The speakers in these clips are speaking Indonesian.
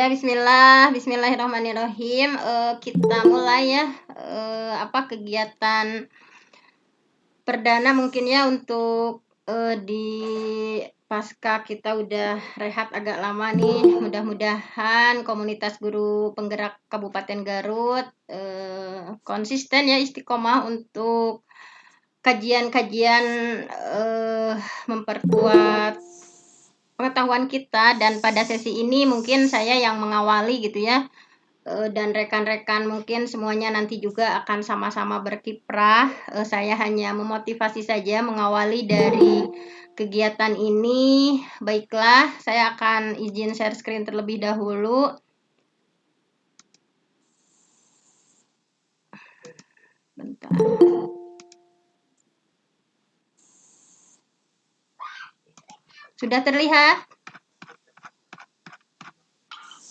Ya, Bismillahirrahmanirrahim. Kita mulai ya, kegiatan perdana mungkin ya untuk di pasca kita udah rehat agak lama nih. Mudah-mudahan komunitas guru penggerak Kabupaten Garut konsisten ya, istiqomah untuk kajian-kajian memperkuat pengetahuan kita. Dan pada sesi ini mungkin saya yang mengawali gitu ya, dan rekan-rekan mungkin semuanya nanti juga akan sama-sama berkiprah. Saya hanya memotivasi saja mengawali dari kegiatan ini. Baiklah, saya akan izin share screen terlebih dahulu. Bentar. Sudah terlihat?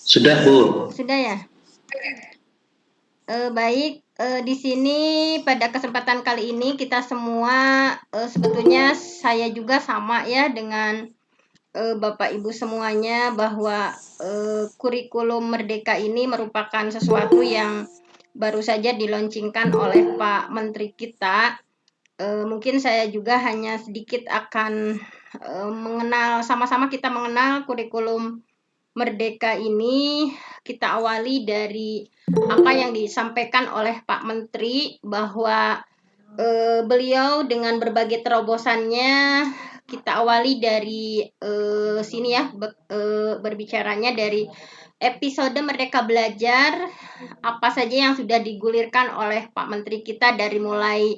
Sudah, Bu. Sudah ya? Baik, di sini pada kesempatan kali ini kita semua sebetulnya saya juga sama ya dengan Bapak Ibu semuanya, bahwa kurikulum Merdeka ini merupakan sesuatu yang baru saja dilaunchingkan oleh Pak Menteri kita. Mungkin saya juga hanya sedikit akan mengenal, sama-sama kita mengenal kurikulum Merdeka ini. Kita awali dari apa yang disampaikan oleh Pak Menteri, bahwa beliau dengan berbagai terobosannya. Kita awali dari sini ya, berbicaranya dari episode Merdeka Belajar, apa saja yang sudah digulirkan oleh Pak Menteri kita, dari mulai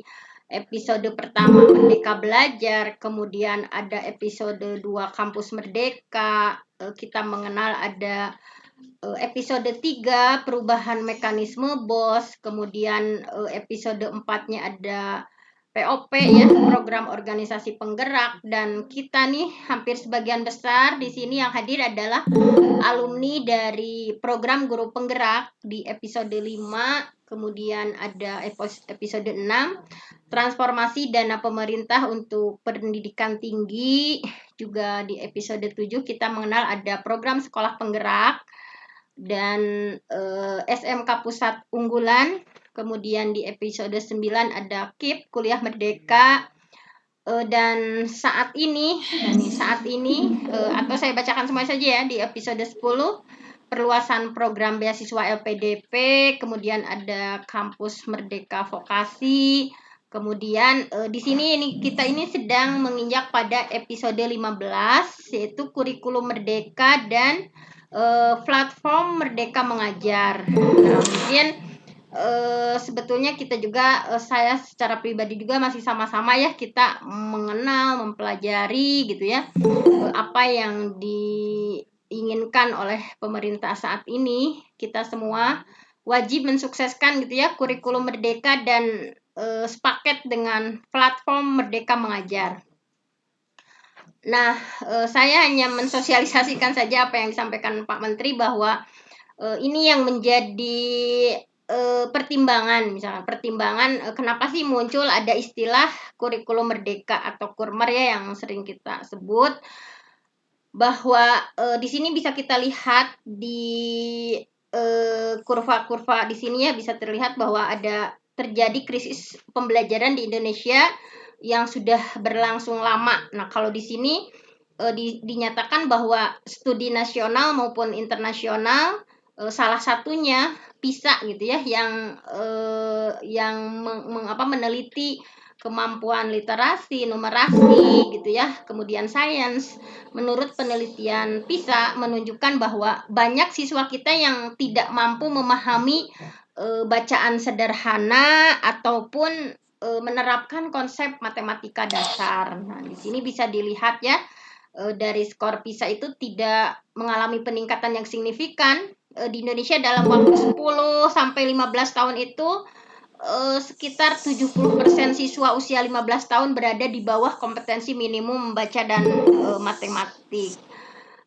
episode pertama Merdeka Belajar, kemudian ada episode 2 Kampus Merdeka, kita mengenal ada episode 3 perubahan mekanisme BOS, kemudian episode 4-nya ada POP ya, program organisasi penggerak. Dan kita nih hampir sebagian besar di sini yang hadir adalah alumni dari program guru penggerak di episode 5, kemudian ada episode 6 transformasi dana pemerintah untuk pendidikan tinggi. Juga di episode 7 kita mengenal ada program sekolah penggerak dan SMK Pusat Unggulan. Kemudian di episode 9 ada KIP Kuliah Merdeka. Dan saat ini atau saya bacakan semua saja ya, di episode 10 perluasan program beasiswa LPDP, kemudian ada Kampus Merdeka Vokasi. Kemudian di sini kita sedang menginjak pada episode 15, yaitu kurikulum Merdeka dan platform Merdeka Mengajar. Nah, mungkin sebetulnya kita juga, saya secara pribadi juga masih sama-sama ya, kita mengenal, mempelajari gitu ya, apa yang diinginkan oleh pemerintah saat ini. Kita semua wajib mensukseskan gitu ya kurikulum Merdeka dan sepaket dengan platform Merdeka Mengajar. Nah, saya hanya mensosialisasikan saja apa yang disampaikan Pak Menteri, bahwa ini yang menjadi pertimbangan. Misalnya pertimbangan kenapa sih muncul ada istilah kurikulum Merdeka atau Kurmer ya, yang sering kita sebut, bahwa di sini bisa kita lihat di kurva-kurva di sini ya, bisa terlihat bahwa ada terjadi krisis pembelajaran di Indonesia yang sudah berlangsung lama. Nah, kalau di sini dinyatakan bahwa studi nasional maupun internasional, salah satunya PISA gitu ya, yang meneliti kemampuan literasi, numerasi gitu ya, kemudian sains. Menurut penelitian PISA menunjukkan bahwa banyak siswa kita yang tidak mampu memahami bacaan sederhana ataupun menerapkan konsep matematika dasar. Nah, di sini bisa dilihat ya, dari skor PISA itu tidak mengalami peningkatan yang signifikan. Di Indonesia dalam waktu 10 sampai 15 tahun itu sekitar 70% siswa usia 15 tahun berada di bawah kompetensi minimum membaca dan matematik.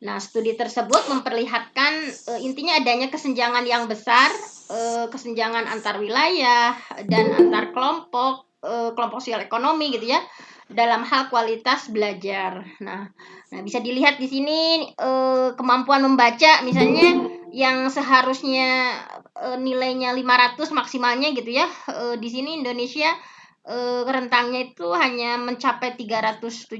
Nah, studi tersebut memperlihatkan intinya adanya kesenjangan yang besar, kesenjangan antar wilayah dan antar kelompok sosial ekonomi gitu ya, dalam hal kualitas belajar. Nah bisa dilihat di sini kemampuan membaca misalnya yang seharusnya nilainya 500 maksimalnya gitu ya. Di sini Indonesia rentangnya itu hanya mencapai 371,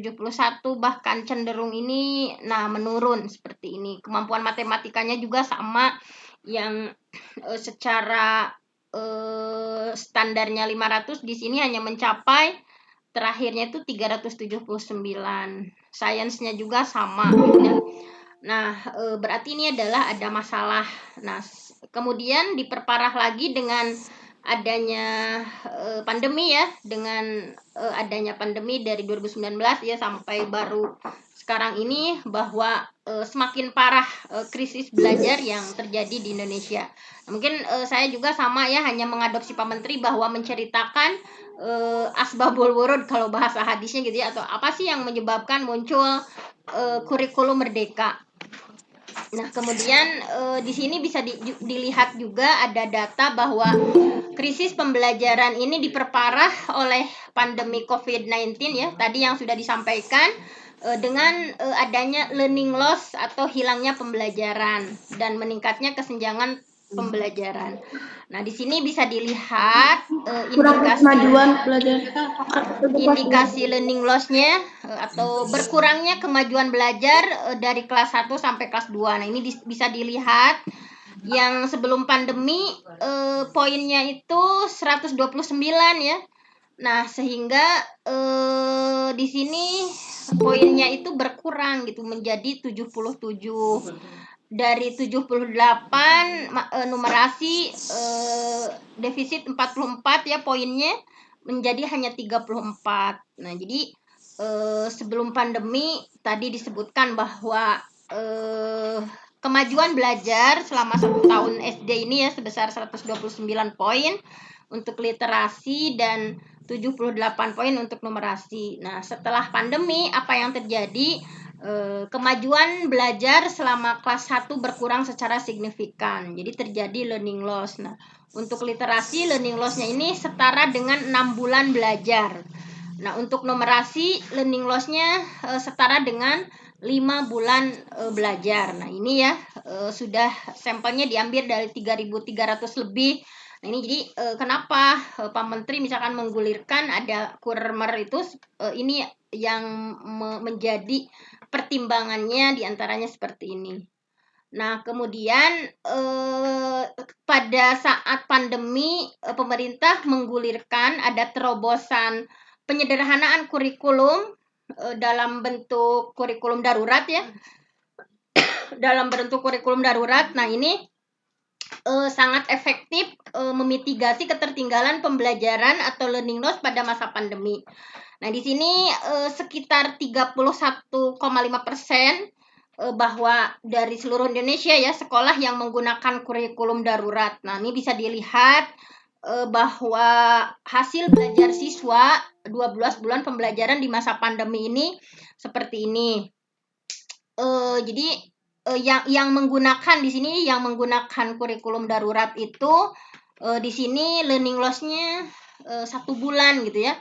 bahkan cenderung ini menurun seperti ini. Kemampuan matematikanya juga sama, yang secara standarnya 500, di sini hanya mencapai terakhirnya itu 379. Sainsnya juga sama gitu ya. Nah, berarti ini adalah ada masalah. Nah, kemudian diperparah lagi dengan adanya pandemi ya, dengan adanya pandemi dari 2019 ya sampai baru sekarang ini, bahwa semakin parah krisis belajar yang terjadi di Indonesia. Nah, mungkin saya juga sama ya, hanya mengadopsi Pak Menteri bahwa menceritakan asbabul wurud kalau bahasa hadisnya gitu ya, atau apa sih yang menyebabkan muncul kurikulum merdeka. Nah, kemudian di sini bisa dilihat juga ada data bahwa krisis pembelajaran ini diperparah oleh pandemi COVID-19 ya, tadi yang sudah disampaikan, dengan adanya learning loss atau hilangnya pembelajaran dan meningkatnya kesenjangan pembelajaran. Nah, di sini bisa dilihat indikasi learning loss-nya atau berkurangnya kemajuan belajar dari kelas 1 sampai kelas 2. Nah, ini bisa dilihat yang sebelum pandemi poinnya itu 129 ya. Nah, sehingga di sini poinnya itu berkurang gitu menjadi 77. Dari 78 numerasi defisit 44 ya poinnya, menjadi hanya 34. Nah, jadi sebelum pandemi tadi disebutkan bahwa kemajuan belajar selama 1 tahun SD ini ya sebesar 129 poin untuk literasi dan 78 poin untuk numerasi. Nah, setelah pandemi apa yang terjadi? Kemajuan belajar selama kelas 1 berkurang secara signifikan. Jadi terjadi learning loss. Nah, untuk literasi learning loss-nya ini setara dengan 6 bulan belajar. Nah, untuk numerasi learning loss-nya setara dengan 5 bulan belajar. Nah, ini ya sudah sampelnya diambil dari 3.300 lebih. Nah, ini jadi kenapa Pak Menteri misalkan menggulirkan ada kurmer itu, ini yang menjadi pertimbangannya diantaranya seperti ini. Nah, kemudian pada saat pandemi pemerintah menggulirkan ada terobosan penyederhanaan kurikulum dalam bentuk kurikulum darurat ya. Dalam bentuk kurikulum darurat. Nah, ini sangat efektif memitigasi ketertinggalan pembelajaran atau learning loss pada masa pandemi. Nah, di sini sekitar 31,5% bahwa dari seluruh Indonesia ya sekolah yang menggunakan kurikulum darurat. Nah, ini bisa dilihat bahwa hasil belajar siswa 12 bulan pembelajaran di masa pandemi ini seperti ini. Jadi yang menggunakan di sini yang menggunakan kurikulum darurat itu di sini learning loss-nya 1 bulan gitu ya.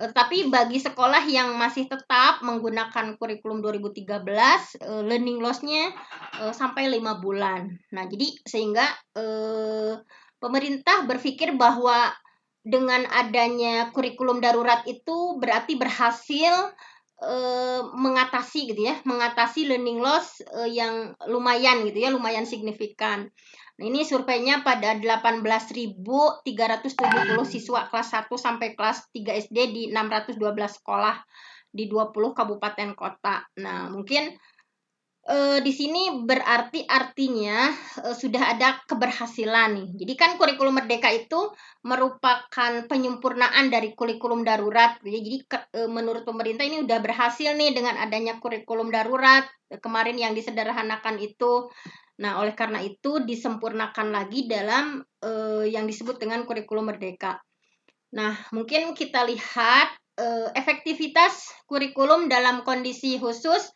Tapi bagi sekolah yang masih tetap menggunakan kurikulum 2013 learning loss-nya sampai 5 bulan. Nah, jadi sehingga pemerintah berpikir bahwa dengan adanya kurikulum darurat itu berarti berhasil mengatasi gitu ya, mengatasi learning loss yang lumayan gitu ya, lumayan signifikan. Nah, ini surveinya pada 18.370 siswa kelas 1 sampai kelas 3 SD di 612 sekolah di 20 kabupaten kota. Nah, mungkin di sini berarti artinya sudah ada keberhasilan nih. Jadi kan kurikulum merdeka itu merupakan penyempurnaan dari kurikulum darurat. Jadi menurut pemerintah ini udah berhasil nih dengan adanya kurikulum darurat kemarin yang disederhanakan itu. Nah, oleh karena itu disempurnakan lagi dalam yang disebut dengan kurikulum merdeka. Nah, mungkin kita lihat efektivitas kurikulum dalam kondisi khusus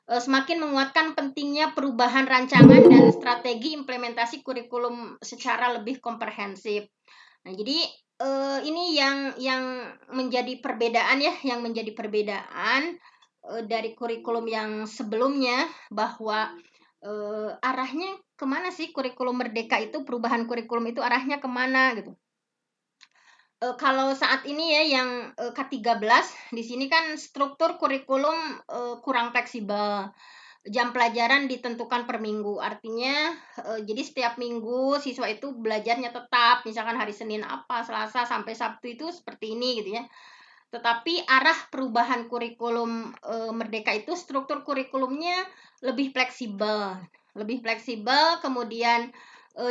semakin menguatkan pentingnya perubahan rancangan dan strategi implementasi kurikulum secara lebih komprehensif. Nah, jadi ini yang menjadi perbedaan ya, yang menjadi perbedaan dari kurikulum yang sebelumnya, bahwa arahnya kemana sih kurikulum merdeka itu, perubahan kurikulum itu arahnya kemana gitu. Kalau saat ini ya yang K13 di sini kan struktur kurikulum kurang fleksibel. Jam pelajaran ditentukan per minggu. Artinya jadi setiap minggu siswa itu belajarnya tetap, misalkan hari Senin apa, Selasa sampai Sabtu itu seperti ini gitu ya. Tetapi arah perubahan kurikulum merdeka itu struktur kurikulumnya lebih fleksibel. Lebih fleksibel, kemudian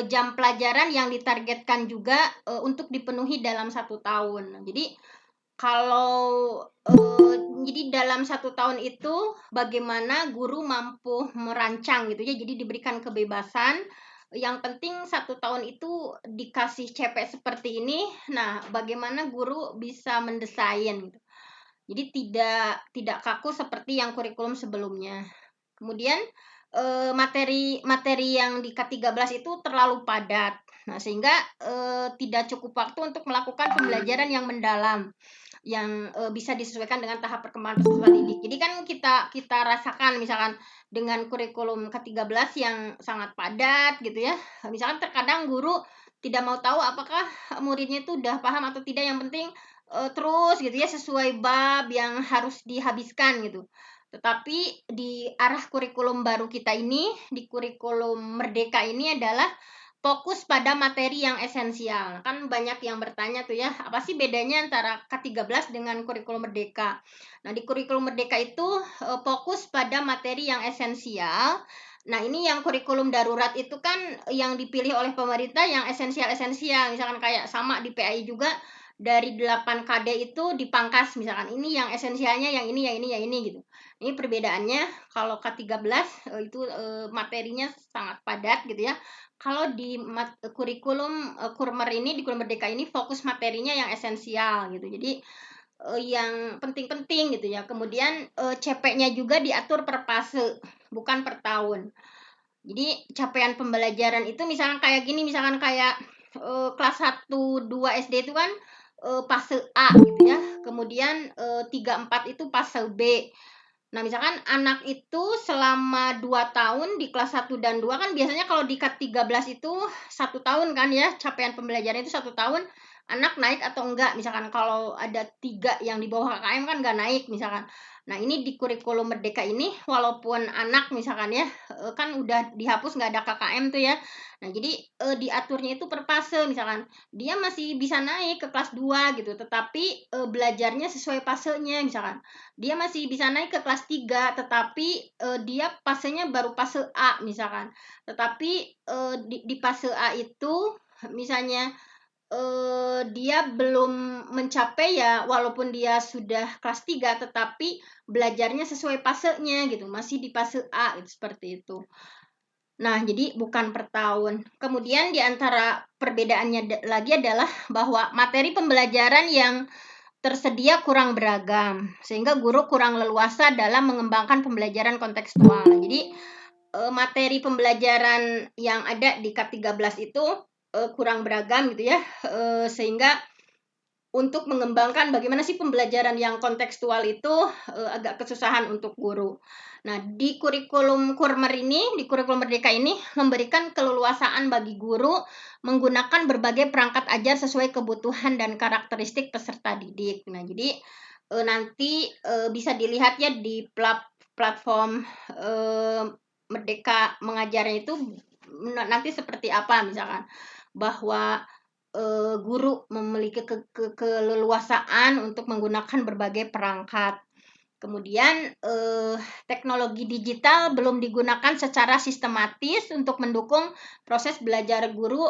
jam pelajaran yang ditargetkan juga untuk dipenuhi dalam 1 tahun. Jadi kalau jadi dalam 1 tahun itu bagaimana guru mampu merancang gitu ya. Jadi diberikan kebebasan. Yang penting 1 tahun itu dikasih CP seperti ini. Nah, bagaimana guru bisa mendesain gitu. Jadi tidak kaku seperti yang kurikulum sebelumnya. Kemudian materi yang di K13 itu terlalu padat. Nah, sehingga tidak cukup waktu untuk melakukan pembelajaran yang mendalam yang bisa disesuaikan dengan tahap perkembangan peserta didik. Jadi kan kita rasakan misalkan dengan kurikulum K13 yang sangat padat gitu ya. Misalkan terkadang guru tidak mau tahu apakah muridnya itu udah paham atau tidak, yang penting terus gitu ya sesuai bab yang harus dihabiskan gitu. Tetapi di arah kurikulum baru kita ini, di kurikulum merdeka ini adalah fokus pada materi yang esensial. Kan banyak yang bertanya tuh ya, apa sih bedanya antara K13 dengan kurikulum merdeka? Nah, di kurikulum merdeka itu fokus pada materi yang esensial. Nah, ini yang kurikulum darurat itu kan yang dipilih oleh pemerintah yang esensial-esensial. Misalkan kayak sama di PAI juga dari 8 KD itu dipangkas, misalkan ini yang esensialnya yang ini, yang ini, yang ini gitu. Ini perbedaannya. Kalau K13 itu materinya sangat padat gitu ya. Kalau di kurikulum Kurmer ini, di kurikulum merdeka ini fokus materinya yang esensial gitu. Jadi yang penting-penting gitu ya. Kemudian CP-nya juga diatur per fase, bukan per tahun. Jadi capaian pembelajaran itu misalkan kayak gini, misalkan kayak kelas 1 2 SD itu kan fase A gitu ya. Kemudian 3 4 itu fase B. Nah, misalkan anak itu selama 2 tahun di kelas 1 dan 2 kan biasanya kalau di K13 itu 1 tahun kan ya, capaian pembelajaran itu 1 tahun, anak naik atau enggak. Misalkan kalau ada 3 yang di bawah KKM kan enggak naik misalkan. Nah, ini di kurikulum merdeka ini walaupun anak misalkan ya, kan udah dihapus nggak ada KKM tuh ya. Nah, jadi diaturnya itu per fase, misalkan dia masih bisa naik ke kelas 2 gitu, tetapi belajarnya sesuai fasenya misalkan. Dia masih bisa naik ke kelas 3 tetapi dia fasenya baru fase A misalkan. Tetapi di fase A itu misalnya dia belum mencapai ya, walaupun dia sudah kelas 3 tetapi belajarnya sesuai fasenya gitu, masih di fase A gitu, seperti itu. Nah, jadi bukan per tahun. Kemudian di antara perbedaannya lagi adalah bahwa materi pembelajaran yang tersedia kurang beragam, sehingga guru kurang leluasa dalam mengembangkan pembelajaran kontekstual. Nah, jadi materi pembelajaran yang ada di K13 itu kurang beragam gitu ya, sehingga untuk mengembangkan bagaimana sih pembelajaran yang kontekstual itu agak kesusahan untuk guru. Nah, di kurikulum Kurmer ini, di kurikulum Merdeka ini memberikan keleluasaan bagi guru menggunakan berbagai perangkat ajar sesuai kebutuhan dan karakteristik peserta didik. Nah, jadi nanti bisa dilihat ya di platform Merdeka mengajarnya itu nanti seperti apa, misalkan bahwa guru memiliki keleluasaan untuk menggunakan berbagai perangkat. Kemudian teknologi digital belum digunakan secara sistematis untuk mendukung proses belajar guru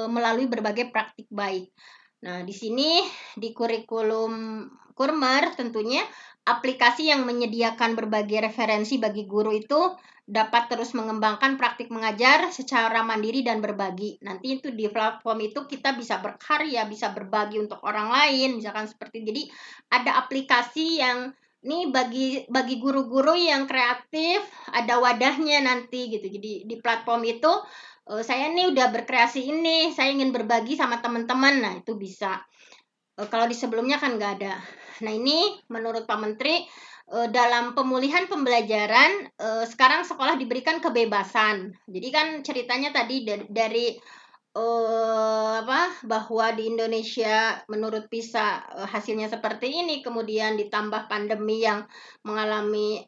melalui berbagai praktik baik. Nah, di sini di kurikulum Kurmer tentunya aplikasi yang menyediakan berbagai referensi bagi guru itu dapat terus mengembangkan praktik mengajar secara mandiri dan berbagi. Nanti itu di platform itu kita bisa berkarya, bisa berbagi untuk orang lain, misalkan seperti. Jadi ada aplikasi yang ini bagi guru-guru yang kreatif, ada wadahnya nanti gitu. Jadi di platform itu saya nih udah berkreasi ini, saya ingin berbagi sama teman-teman. Nah, itu bisa. Kalau di sebelumnya kan nggak ada. Nah, ini menurut Pak Menteri dalam pemulihan pembelajaran, sekarang sekolah diberikan kebebasan. Jadi kan ceritanya tadi dari bahwa di Indonesia menurut PISA, hasilnya seperti ini, kemudian ditambah pandemi yang mengalami,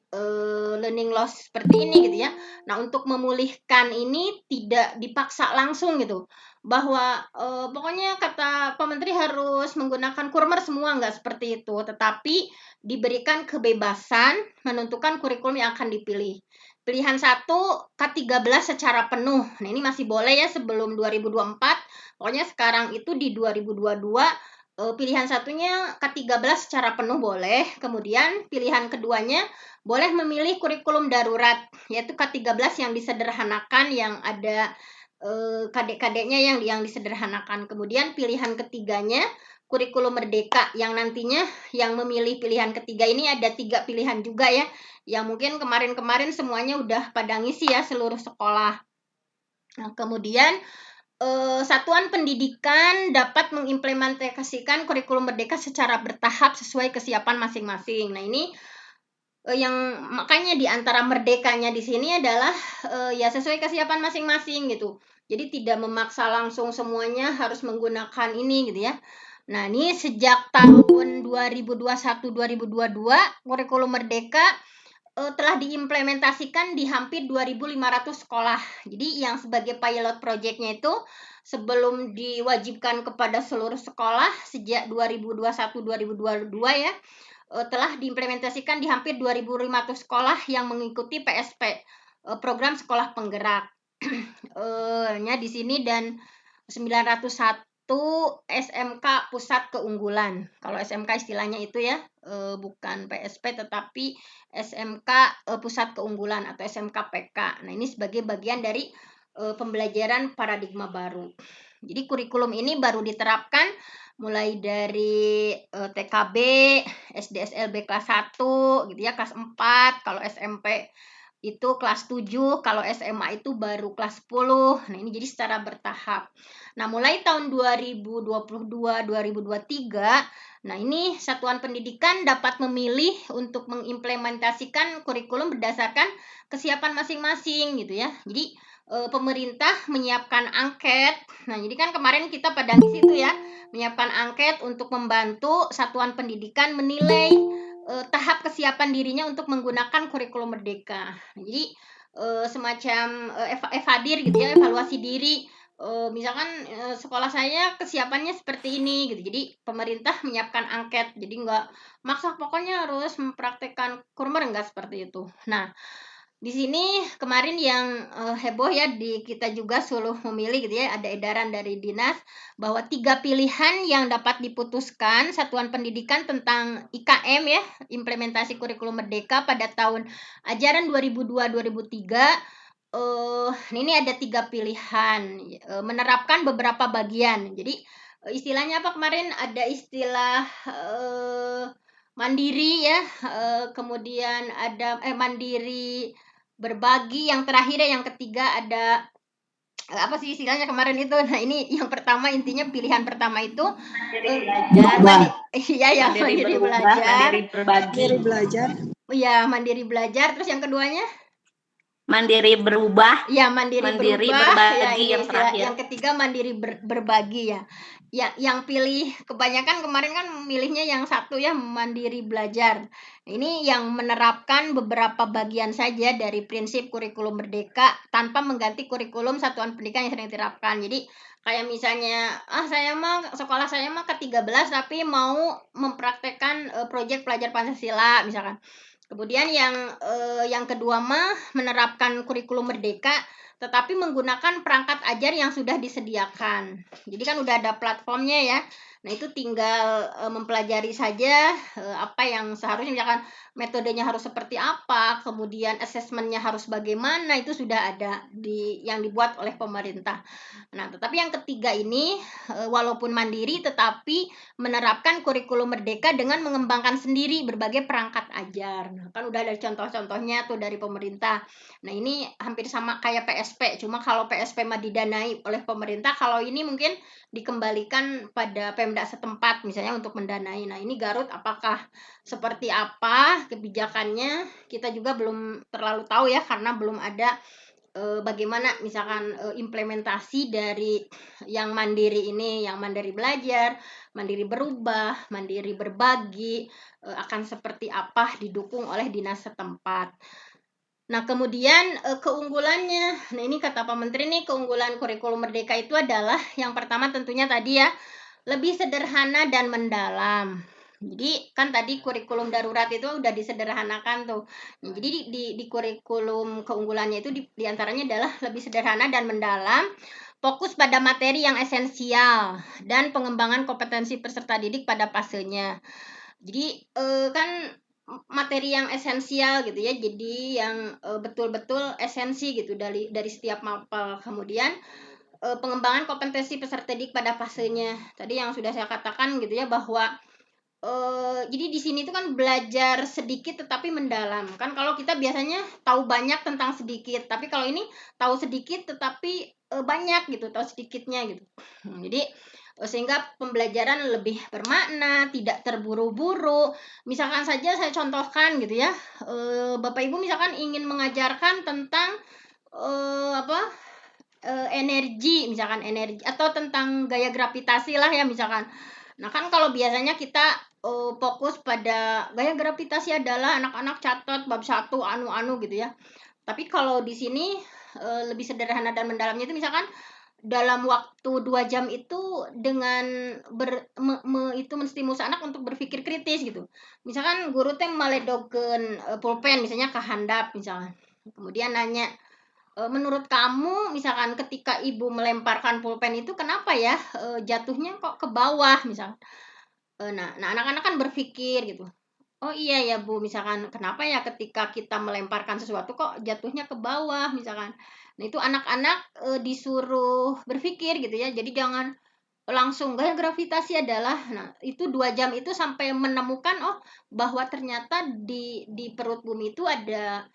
learning loss seperti ini gitu ya. Nah, untuk memulihkan ini tidak dipaksa langsung gitu, bahwa, pokoknya kata Pak Menteri harus menggunakan Kurmer semua, nggak seperti itu, tetapi diberikan kebebasan menentukan kurikulum yang akan dipilih. Pilihan 1 K13 secara penuh. Nah, ini masih boleh ya sebelum 2024. Pokoknya sekarang itu di 2022, pilihan satunya K13 secara penuh boleh. Kemudian pilihan keduanya boleh memilih kurikulum darurat, yaitu K13 yang disederhanakan, yang ada kadek-kadeknya yang disederhanakan. Kemudian pilihan ketiganya kurikulum merdeka, yang nantinya yang memilih pilihan ketiga ini ada 3 pilihan juga ya, yang mungkin kemarin-kemarin semuanya udah pada ngisi ya seluruh sekolah. Nah, kemudian satuan pendidikan dapat mengimplementasikan kurikulum merdeka secara bertahap sesuai kesiapan masing-masing. Nah, ini yang makanya di antara merdekanya di sini adalah ya sesuai kesiapan masing-masing gitu. Jadi tidak memaksa langsung semuanya harus menggunakan ini gitu ya. Nah, ini sejak tahun 2021-2022 kurikulum merdeka telah diimplementasikan di hampir 2.500 sekolah. Jadi yang sebagai pilot project-nya itu sebelum diwajibkan kepada seluruh sekolah sejak 2021-2022 ya, telah diimplementasikan di hampir 2.500 sekolah yang mengikuti PSP, program sekolah penggerak. Nya di sini, dan 901 SMK pusat keunggulan. Kalau SMK istilahnya itu ya, bukan PSP tetapi SMK pusat keunggulan atau SMK PK. Nah, ini sebagai bagian dari pembelajaran paradigma baru. Jadi kurikulum ini baru diterapkan mulai dari TKB, SD SLB kelas 1 gitu ya, kelas 4, kalau SMP itu kelas 7, kalau SMA itu baru kelas 10. Nah, ini jadi secara bertahap. Nah, mulai tahun 2022-2023, nah ini satuan pendidikan dapat memilih untuk mengimplementasikan kurikulum berdasarkan kesiapan masing-masing gitu ya. Jadi pemerintah menyiapkan angket. Nah, jadi kan kemarin kita pada ngisi itu ya, menyiapkan angket untuk membantu satuan pendidikan menilai tahap kesiapan dirinya untuk menggunakan kurikulum merdeka. Jadi semacam evadir gitu ya, evaluasi diri. Misalkan sekolah saya kesiapannya seperti ini gitu. Jadi pemerintah menyiapkan angket. Jadi nggak maksa pokoknya harus mempraktekkan Kurmer, nggak seperti itu. Nah, di sini kemarin yang heboh ya, di kita juga suruh memilih gitu ya, ada edaran dari dinas bahwa 3 pilihan yang dapat diputuskan satuan pendidikan tentang IKM ya, implementasi kurikulum merdeka pada tahun ajaran 2002-2003. Ini ada 3 pilihan, menerapkan beberapa bagian. Jadi istilahnya apa kemarin, ada istilah mandiri ya, kemudian ada mandiri berbagi, yang terakhir ya, yang ketiga ada apa sih istilahnya kemarin itu. Nah, ini yang pertama, intinya pilihan pertama itu iya ya, mandiri belajar, mandiri berbagi, Mandiri belajar, iya mandiri belajar. Terus yang keduanya mandiri berubah, ya mandiri berubah berbagi, ya, ini yang istilah terakhir. yang ketiga mandiri berbagi ya. Yang pilih kebanyakan kemarin kan milihnya yang satu ya, mandiri belajar. Ini yang menerapkan beberapa bagian saja dari prinsip kurikulum merdeka tanpa mengganti kurikulum satuan pendidikan yang sering diterapkan. Jadi kayak misalnya sekolah saya mah ke-13 tapi mau mempraktekkan proyek pelajar Pancasila misalkan. Kemudian yang kedua mah menerapkan kurikulum merdeka tetapi menggunakan perangkat ajar yang sudah disediakan. Jadi kan udah ada platformnya ya. Nah, itu tinggal mempelajari saja apa yang seharusnya, misalkan metodenya harus seperti apa, kemudian asesmennya harus bagaimana, itu sudah ada yang dibuat oleh pemerintah. Nah, tetapi yang ketiga ini walaupun mandiri tetapi menerapkan kurikulum merdeka dengan mengembangkan sendiri berbagai perangkat ajar. Nah, kan udah ada contoh-contohnya tuh dari pemerintah. Nah, ini hampir sama kayak PSP, cuma kalau PSP mah didanai oleh pemerintah, kalau ini mungkin dikembalikan pada Pemda Pemda setempat misalnya untuk mendanai. Nah, ini Garut apakah seperti apa kebijakannya? Kita juga belum terlalu tahu ya, karena belum ada bagaimana misalkan implementasi dari yang mandiri ini, yang mandiri belajar, mandiri berubah, mandiri berbagi, akan seperti apa didukung oleh dinas setempat. Nah, kemudian keunggulannya, nah ini kata Pak Menteri nih, keunggulan kurikulum Merdeka itu adalah yang pertama tentunya tadi ya, lebih sederhana dan mendalam. Jadi kan tadi kurikulum darurat itu udah disederhanakan tuh. Nah, jadi di kurikulum keunggulannya itu diantaranya adalah lebih sederhana dan mendalam, fokus pada materi yang esensial, dan pengembangan kompetensi peserta didik pada fasenya. Jadi kan materi yang esensial gitu ya, jadi yang betul-betul esensi gitu dari setiap mapel. Kemudian pengembangan kompetensi peserta didik pada fasenya. Tadi yang sudah saya katakan gitu ya, bahwa jadi di sini itu kan belajar sedikit tetapi mendalam. Kan kalau kita biasanya tahu banyak tentang sedikit, tapi kalau ini tahu sedikit tetapi banyak gitu, tahu sedikitnya gitu. Jadi sehingga pembelajaran lebih bermakna, tidak terburu-buru. Misalkan saja saya contohkan gitu ya, Bapak Ibu misalkan ingin mengajarkan tentang energi, misalkan energi, atau tentang gaya gravitasi lah ya misalkan. Nah kan kalau biasanya kita fokus pada gaya gravitasi adalah anak-anak catat bab 1 anu-anu gitu ya. Tapi kalau di sini lebih sederhana dan mendalamnya itu misalkan dalam waktu 2 jam itu dengan itu menstimulus anak untuk berpikir kritis gitu. Misalkan guru teh maledokeun pulpen misalnya ke handap misalkan. Kemudian nanya, menurut kamu misalkan ketika ibu melemparkan pulpen itu kenapa ya jatuhnya kok ke bawah misalkan. Nah anak-anak kan berpikir gitu. Oh iya ya Bu, misalkan kenapa ya ketika kita melemparkan sesuatu kok jatuhnya ke bawah misalkan. Nah itu anak-anak disuruh berpikir gitu ya. Jadi jangan langsung gaya gravitasi adalah, nah itu 2 jam itu sampai menemukan bahwa ternyata di perut bumi itu ada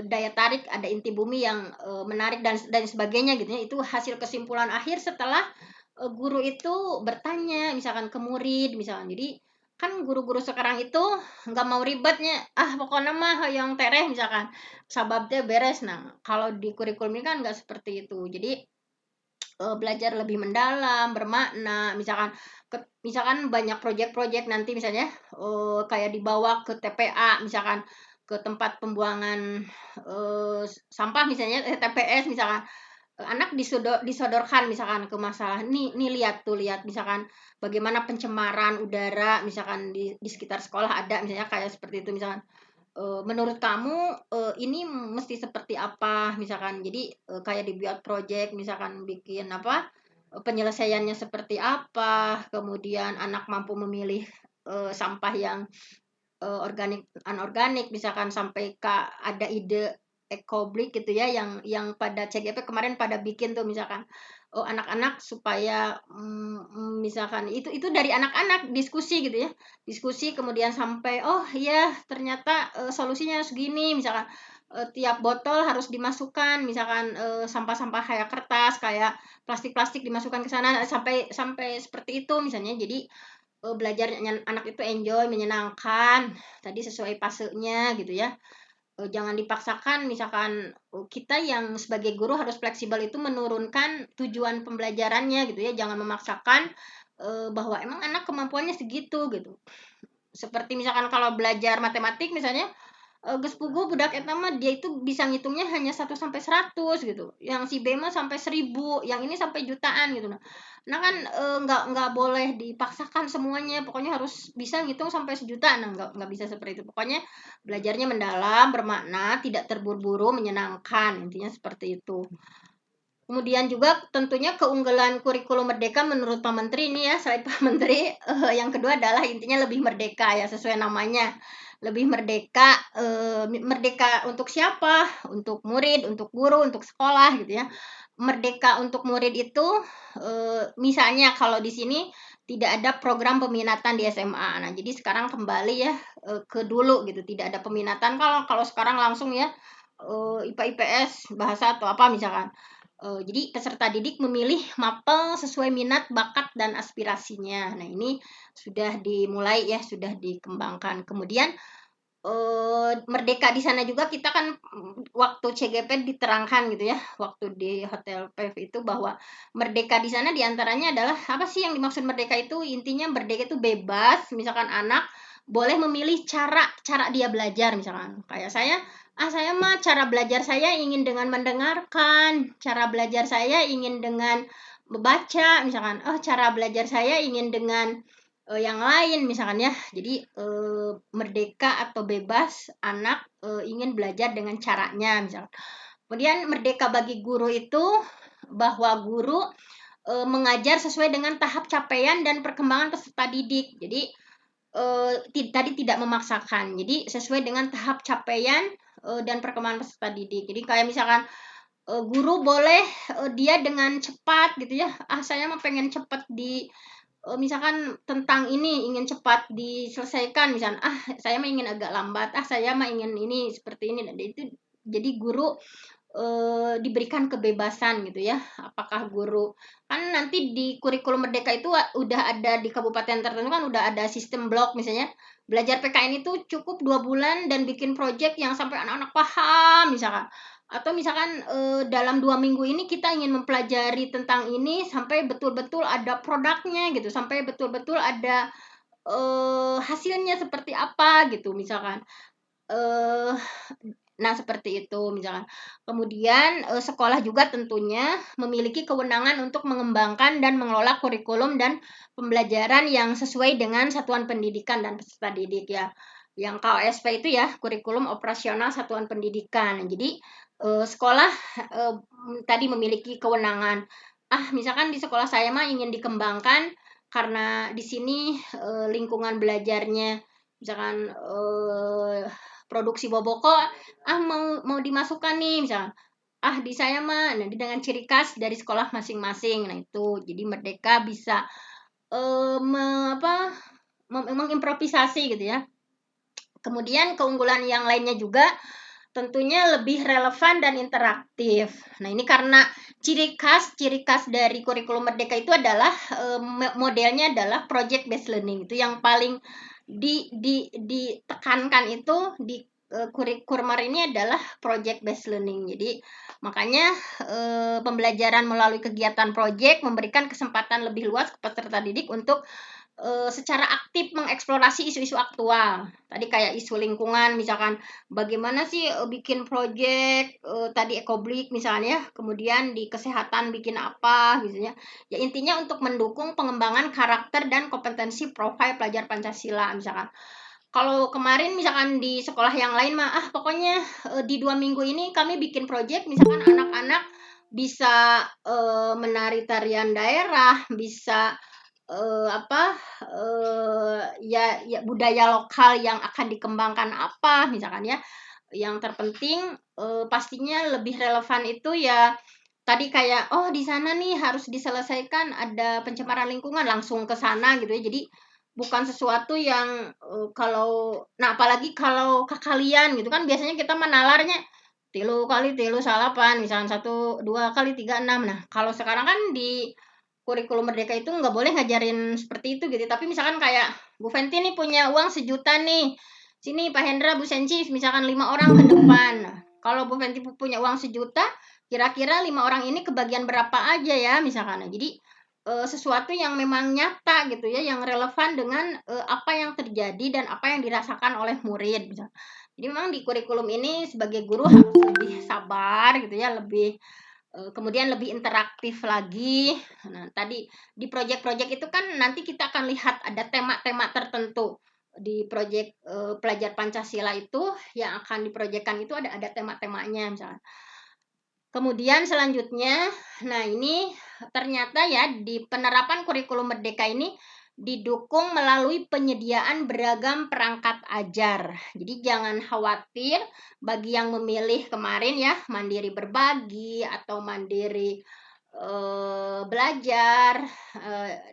daya tarik, ada inti bumi yang menarik dan sebagainya gitu ya. Itu hasil kesimpulan akhir setelah guru itu bertanya misalkan ke murid misalkan. Jadi kan guru-guru sekarang itu nggak mau ribetnya, pokoknya mah yang tereh misalkan sababnya beres. Nah kalau di kurikulum ini kan nggak seperti itu. Jadi belajar lebih mendalam, bermakna, misalkan banyak proyek-proyek nanti misalnya kayak dibawa ke TPA misalkan, ke tempat pembuangan sampah misalnya, TPS misalkan. Anak disodorkan misalkan ke masalah nih lihat misalkan bagaimana pencemaran udara misalkan di sekitar sekolah ada misalnya kayak seperti itu misalkan. Menurut kamu ini mesti seperti apa misalkan. Jadi kayak dibuat project misalkan bikin apa, penyelesaiannya seperti apa, kemudian anak mampu memilih sampah yang organik anorganik misalkan, sampai ada ide ekoblik gitu ya, yang pada CGP kemarin pada bikin tuh misalkan anak-anak supaya misalkan itu dari anak-anak diskusi gitu ya, diskusi kemudian sampai iya ternyata solusinya segini misalkan. Tiap botol harus dimasukkan misalkan sampah-sampah kayak kertas, kayak plastik-plastik dimasukkan ke sana sampai seperti itu misalnya. Jadi belajarnya anak itu enjoy, menyenangkan, tadi sesuai fasenya gitu ya. Jangan dipaksakan misalkan kita yang sebagai guru harus fleksibel itu menurunkan tujuan pembelajarannya gitu ya. Jangan memaksakan bahwa emang anak kemampuannya segitu gitu. Seperti misalkan kalau belajar matematik misalnya, geus puguh budak eta mah dia itu bisa ngitungnya hanya 1 sampai 100 gitu. Yang si B mah sampai 1000, yang ini sampai jutaan gitu. Nah kan nggak boleh dipaksakan semuanya, pokoknya harus bisa ngitung sampai sejuta. Nah nggak bisa seperti itu. Pokoknya belajarnya mendalam, bermakna, tidak terburu-buru, menyenangkan. Intinya seperti itu. Kemudian juga tentunya keunggulan kurikulum Merdeka menurut Pak Menteri ini ya, selain Pak Menteri, yang kedua adalah intinya lebih merdeka ya, sesuai namanya. Lebih merdeka, merdeka untuk siapa? Untuk murid, untuk guru, untuk sekolah gitu ya. Merdeka untuk murid itu misalnya kalau di sini tidak ada program peminatan di SMA. Nah, jadi sekarang kembali ya ke dulu gitu, tidak ada peminatan. Kalau sekarang langsung ya IPA IPS bahasa atau apa misalkan. Jadi peserta didik memilih mapel sesuai minat, bakat, dan aspirasinya. Nah, ini sudah dimulai ya, sudah dikembangkan. Kemudian Merdeka di sana juga kita kan waktu CGP diterangkan gitu ya, waktu di Hotel PEV itu bahwa merdeka di sana diantaranya adalah apa sih yang dimaksud merdeka itu? Intinya merdeka itu bebas, misalkan anak boleh memilih cara dia belajar, misalkan kayak saya mah cara belajar saya ingin dengan mendengarkan, cara belajar saya ingin dengan membaca, misalkan cara belajar saya ingin dengan yang lain misalkan ya. Jadi merdeka atau bebas anak ingin belajar dengan caranya misalkan. Kemudian merdeka bagi guru itu bahwa guru mengajar sesuai dengan tahap capaian dan perkembangan peserta didik. Jadi tadi tidak memaksakan. Jadi sesuai dengan tahap capaian dan perkembangan peserta didik. Jadi kayak misalkan guru boleh dia dengan cepat gitu ya. Saya mau pengen cepat di misalkan tentang ini ingin cepat diselesaikan, misalkan saya mah ingin agak lambat, saya mah ingin ini seperti ini. Nah, itu jadi guru diberikan kebebasan gitu ya. Apakah guru kan nanti di kurikulum merdeka itu udah ada di kabupaten tertentu kan udah ada sistem blok, misalnya belajar PKN itu cukup 2 bulan dan bikin project yang sampai anak-anak paham misalkan, atau misalkan dalam 2 minggu ini kita ingin mempelajari tentang ini sampai betul-betul ada produknya gitu, sampai betul-betul ada hasilnya seperti apa gitu misalkan. Nah, seperti itu misalkan. Kemudian sekolah juga tentunya memiliki kewenangan untuk mengembangkan dan mengelola kurikulum dan pembelajaran yang sesuai dengan satuan pendidikan dan peserta didik ya. Yang KOSP itu ya, kurikulum operasional satuan pendidikan. Jadi sekolah tadi memiliki kewenangan. Misalkan di sekolah saya mah ingin dikembangkan karena di sini lingkungan belajarnya misalkan produksi boboko mau dimasukkan nih misalnya di saya mah nanti dengan ciri khas dari sekolah masing-masing. Nah, itu jadi merdeka bisa mengimprovisasi gitu ya. Kemudian keunggulan yang lainnya juga tentunya lebih relevan dan interaktif. Nah, ini karena ciri khas dari kurikulum merdeka itu adalah modelnya adalah project based learning. Itu yang paling ditekankan itu di kurikulum ini adalah project based learning. Jadi makanya pembelajaran melalui kegiatan project memberikan kesempatan lebih luas ke peserta didik untuk secara aktif mengeksplorasi isu-isu aktual. Tadi kayak isu lingkungan, misalkan bagaimana sih bikin project tadi ekoblik misalnya, kemudian di kesehatan bikin apa gitu ya. Ya intinya untuk mendukung pengembangan karakter dan kompetensi profil pelajar Pancasila misalkan. Kalau kemarin misalkan di sekolah yang lain mah pokoknya di 2 minggu ini kami bikin project misalkan anak-anak bisa menari tarian daerah, bisa ya budaya lokal yang akan dikembangkan apa misalkan ya. Yang terpenting pastinya lebih relevan itu ya tadi kayak di sana nih harus diselesaikan ada pencemaran lingkungan, langsung ke sana gitu ya. Jadi bukan sesuatu yang apalagi kalau kekalian gitu kan biasanya kita menalarnya 3 kali 3 salapan misalkan 1 2 kali 3 6. Nah, kalau sekarang kan di kurikulum merdeka itu nggak boleh ngajarin seperti itu gitu, tapi misalkan kayak Bu Fenti nih punya uang 1 juta nih, sini Pak Hendra, Bu Senci misalkan 5 orang ke depan. Nah, kalau Bu Fenti punya uang 1 juta, kira-kira 5 orang ini kebagian berapa aja ya misalkan. Nah, jadi sesuatu yang memang nyata gitu ya, yang relevan dengan apa yang terjadi dan apa yang dirasakan oleh murid misalkan. Jadi memang di kurikulum ini sebagai guru harus lebih sabar gitu ya, lebih kemudian lebih interaktif lagi. Nah, tadi di proyek-proyek itu kan nanti kita akan lihat ada tema-tema tertentu di proyek pelajar Pancasila itu yang akan diproyekkan itu ada tema-temanya misalnya. Kemudian selanjutnya, nah ini ternyata ya di penerapan kurikulum merdeka ini didukung melalui penyediaan beragam perangkat ajar. Jadi jangan khawatir bagi yang memilih kemarin ya mandiri berbagi atau mandiri belajar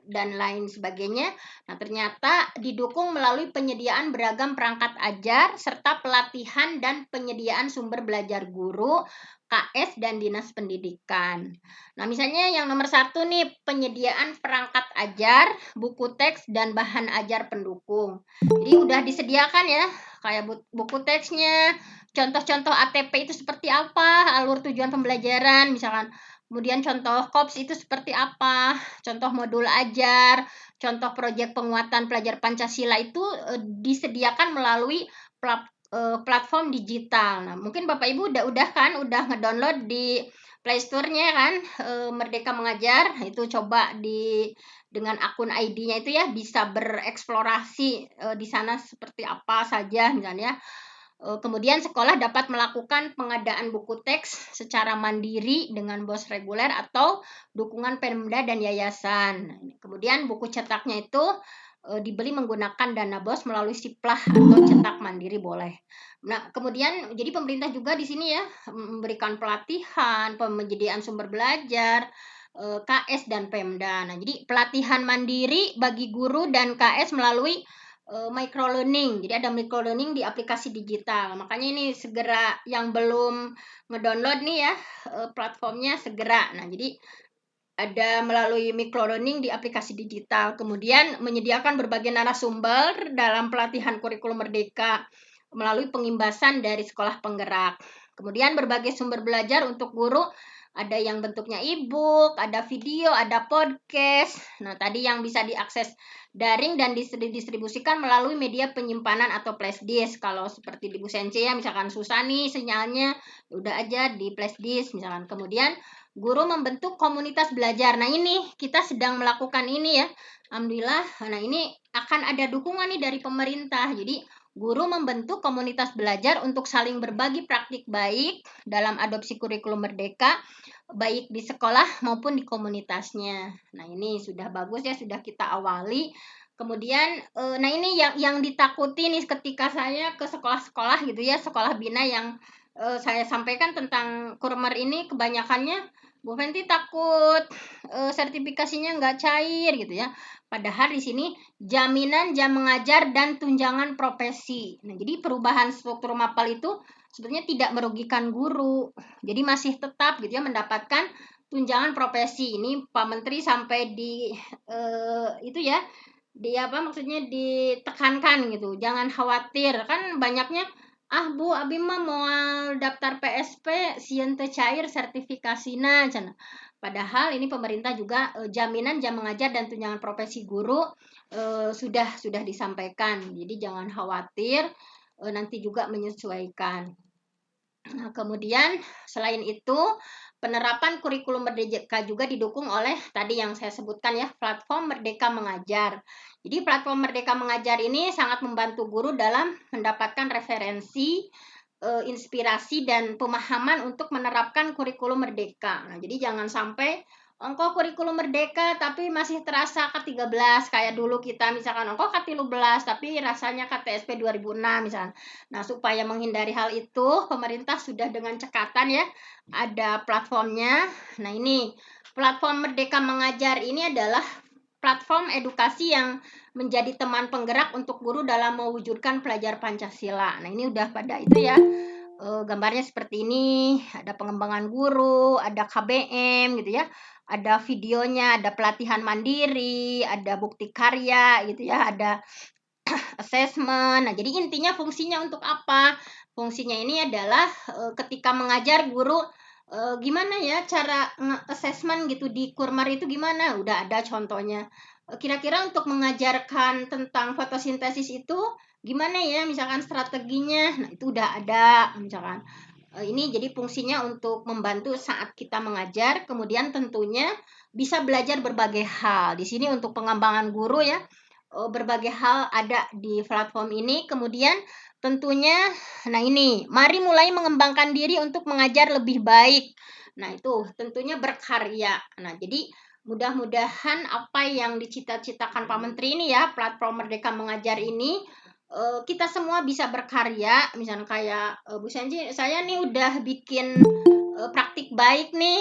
dan lain sebagainya. Nah, ternyata didukung melalui penyediaan beragam perangkat ajar serta pelatihan dan penyediaan sumber belajar guru, KS dan Dinas Pendidikan. Nah, misalnya yang nomor 1 nih, penyediaan perangkat ajar, buku teks, dan bahan ajar pendukung. Jadi udah disediakan ya, kayak buku teksnya, contoh-contoh ATP itu seperti apa, alur tujuan pembelajaran, misalkan. Kemudian contoh KOPS itu seperti apa, contoh modul ajar, contoh proyek penguatan pelajar Pancasila itu disediakan melalui platform digital. Nah, mungkin Bapak Ibu udah kan ngedownload di Play Store-nya kan, Merdeka Mengajar. Itu coba dengan akun ID-nya itu ya bisa bereksplorasi di sana seperti apa saja misalnya. Kemudian sekolah dapat melakukan pengadaan buku teks secara mandiri dengan BOS reguler atau dukungan Pemda dan yayasan. Kemudian buku cetaknya itu dibeli menggunakan dana BOS melalui Siplah atau cetak mandiri boleh. Nah, kemudian jadi pemerintah juga di sini ya memberikan pelatihan, penyediaan sumber belajar, KS dan Pemda. Nah, jadi pelatihan mandiri bagi guru dan KS melalui microlearning. Jadi ada microlearning di aplikasi digital. Makanya ini segera yang belum ngedownload nih ya platformnya segera. Nah, jadi ada melalui microlearning di aplikasi digital. Kemudian menyediakan berbagai narasumber dalam pelatihan kurikulum merdeka melalui pengimbasan dari sekolah penggerak. Kemudian berbagai sumber belajar untuk guru, ada yang bentuknya e-book, ada video, ada podcast. Nah, tadi yang bisa diakses daring dan didistribusikan melalui media penyimpanan atau flash disk. Kalau seperti di Bu Sensi ya, misalkan susah nih sinyalnya, udah aja di flash disk misalkan. Kemudian guru membentuk komunitas belajar. Nah, ini kita sedang melakukan ini ya. Alhamdulillah. Nah, ini akan ada dukungan nih dari pemerintah. Jadi guru membentuk komunitas belajar untuk saling berbagi praktik baik dalam adopsi kurikulum merdeka, baik di sekolah maupun di komunitasnya. Nah, ini sudah bagus ya, sudah kita awali. Kemudian, nah ini yang ditakuti nih ketika saya ke sekolah-sekolah gitu ya, sekolah bina yang saya sampaikan tentang Kurmer ini kebanyakannya Bu Fenty takut sertifikasinya nggak cair gitu ya. Padahal di sini jaminan jam mengajar dan tunjangan profesi. Nah, jadi perubahan struktur MAPAL itu sebetulnya tidak merugikan guru. Jadi masih tetap gitu ya mendapatkan tunjangan profesi. Ini Pak Menteri sampai di itu ya, di apa maksudnya ditekankan gitu. Jangan khawatir, kan banyaknya Bu abi mah mau daftar PSP sieun teu cair sertifikasina cenah. Padahal ini pemerintah juga jaminan jam mengajar dan tunjangan profesi guru sudah disampaikan. Jadi jangan khawatir, nanti juga menyesuaikan. Nah, kemudian selain itu penerapan kurikulum merdeka juga didukung oleh tadi yang saya sebutkan ya, platform Merdeka Mengajar. Jadi platform Merdeka Mengajar ini sangat membantu guru dalam mendapatkan referensi, inspirasi dan pemahaman untuk menerapkan kurikulum merdeka. Nah, jadi jangan sampai engkau kurikulum merdeka tapi masih terasa ke-13 kayak dulu kita misalkan engkau ke-13 tapi rasanya KTSP 2006 misalkan. Nah, supaya menghindari hal itu, pemerintah sudah dengan cekatan ya ada platformnya. Nah, ini platform Merdeka Mengajar ini adalah platform edukasi yang menjadi teman penggerak untuk guru dalam mewujudkan pelajar Pancasila. Nah, ini udah pada itu ya. Gambarnya seperti ini, ada pengembangan guru, ada KBM gitu ya. Ada videonya, ada pelatihan mandiri, ada bukti karya gitu ya, ada assessment. Nah, jadi intinya fungsinya untuk apa? Fungsinya ini adalah ketika mengajar guru gimana ya cara assessment gitu di Kurmer itu gimana? Udah ada contohnya. Kira-kira untuk mengajarkan tentang fotosintesis itu gimana ya misalkan strateginya? Nah, itu udah ada misalkan. Ini jadi fungsinya untuk membantu saat kita mengajar, kemudian tentunya bisa belajar berbagai hal. Di sini untuk pengembangan guru ya, berbagai hal ada di platform ini. Kemudian tentunya, nah ini, mari mulai mengembangkan diri untuk mengajar lebih baik. Nah itu tentunya berkarya. Nah jadi mudah-mudahan apa yang dicita-citakan Pak Menteri ini ya, platform Merdeka Mengajar ini, kita semua bisa berkarya. Misalnya kayak Bu Senji, saya nih udah bikin praktik baik nih,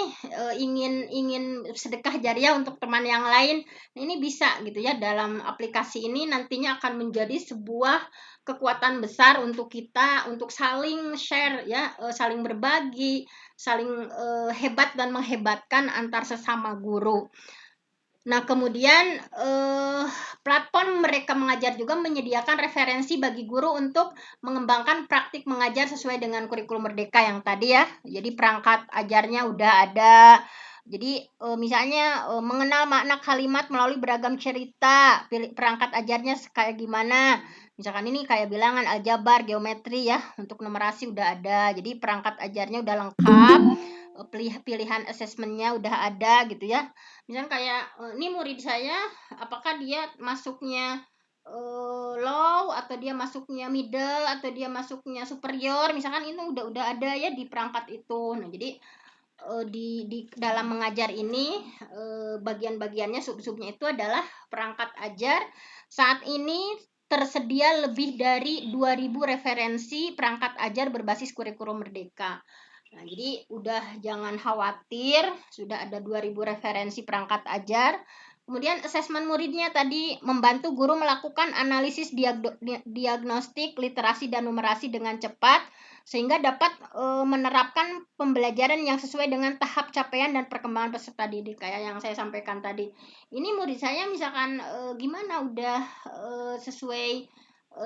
ingin sedekah jariah untuk teman yang lain. Nah, ini bisa gitu ya, dalam aplikasi ini nantinya akan menjadi sebuah kekuatan besar untuk kita untuk saling share ya, saling berbagi, saling hebat dan menghebatkan antar sesama guru. Nah, kemudian platform Merdeka Mengajar juga menyediakan referensi bagi guru untuk mengembangkan praktik mengajar sesuai dengan kurikulum Merdeka yang tadi ya. Jadi perangkat ajarnya udah ada. Jadi misalnya mengenal makna kalimat melalui beragam cerita, perangkat ajarnya kayak gimana. Misalkan ini kayak bilangan, aljabar, geometri ya, untuk numerasi udah ada. Jadi perangkat ajarnya udah lengkap, pilihan asesmennya udah ada gitu ya. Misalnya kayak ini murid saya, apakah dia masuknya low atau dia masuknya middle atau dia masuknya superior, misalkan itu udah ada ya di perangkat itu. Nah, jadi di dalam mengajar ini bagian-bagiannya sub-subnya itu adalah perangkat ajar. Saat ini tersedia lebih dari 2000 referensi perangkat ajar berbasis kurikulum Merdeka. Nah, jadi udah jangan khawatir, sudah ada 2000 referensi perangkat ajar. Kemudian asesmen muridnya tadi membantu guru melakukan analisis diagnostik, literasi dan numerasi dengan cepat sehingga dapat menerapkan pembelajaran yang sesuai dengan tahap capaian dan perkembangan peserta didik kayak yang saya sampaikan tadi. Ini murid saya misalkan gimana udah sesuai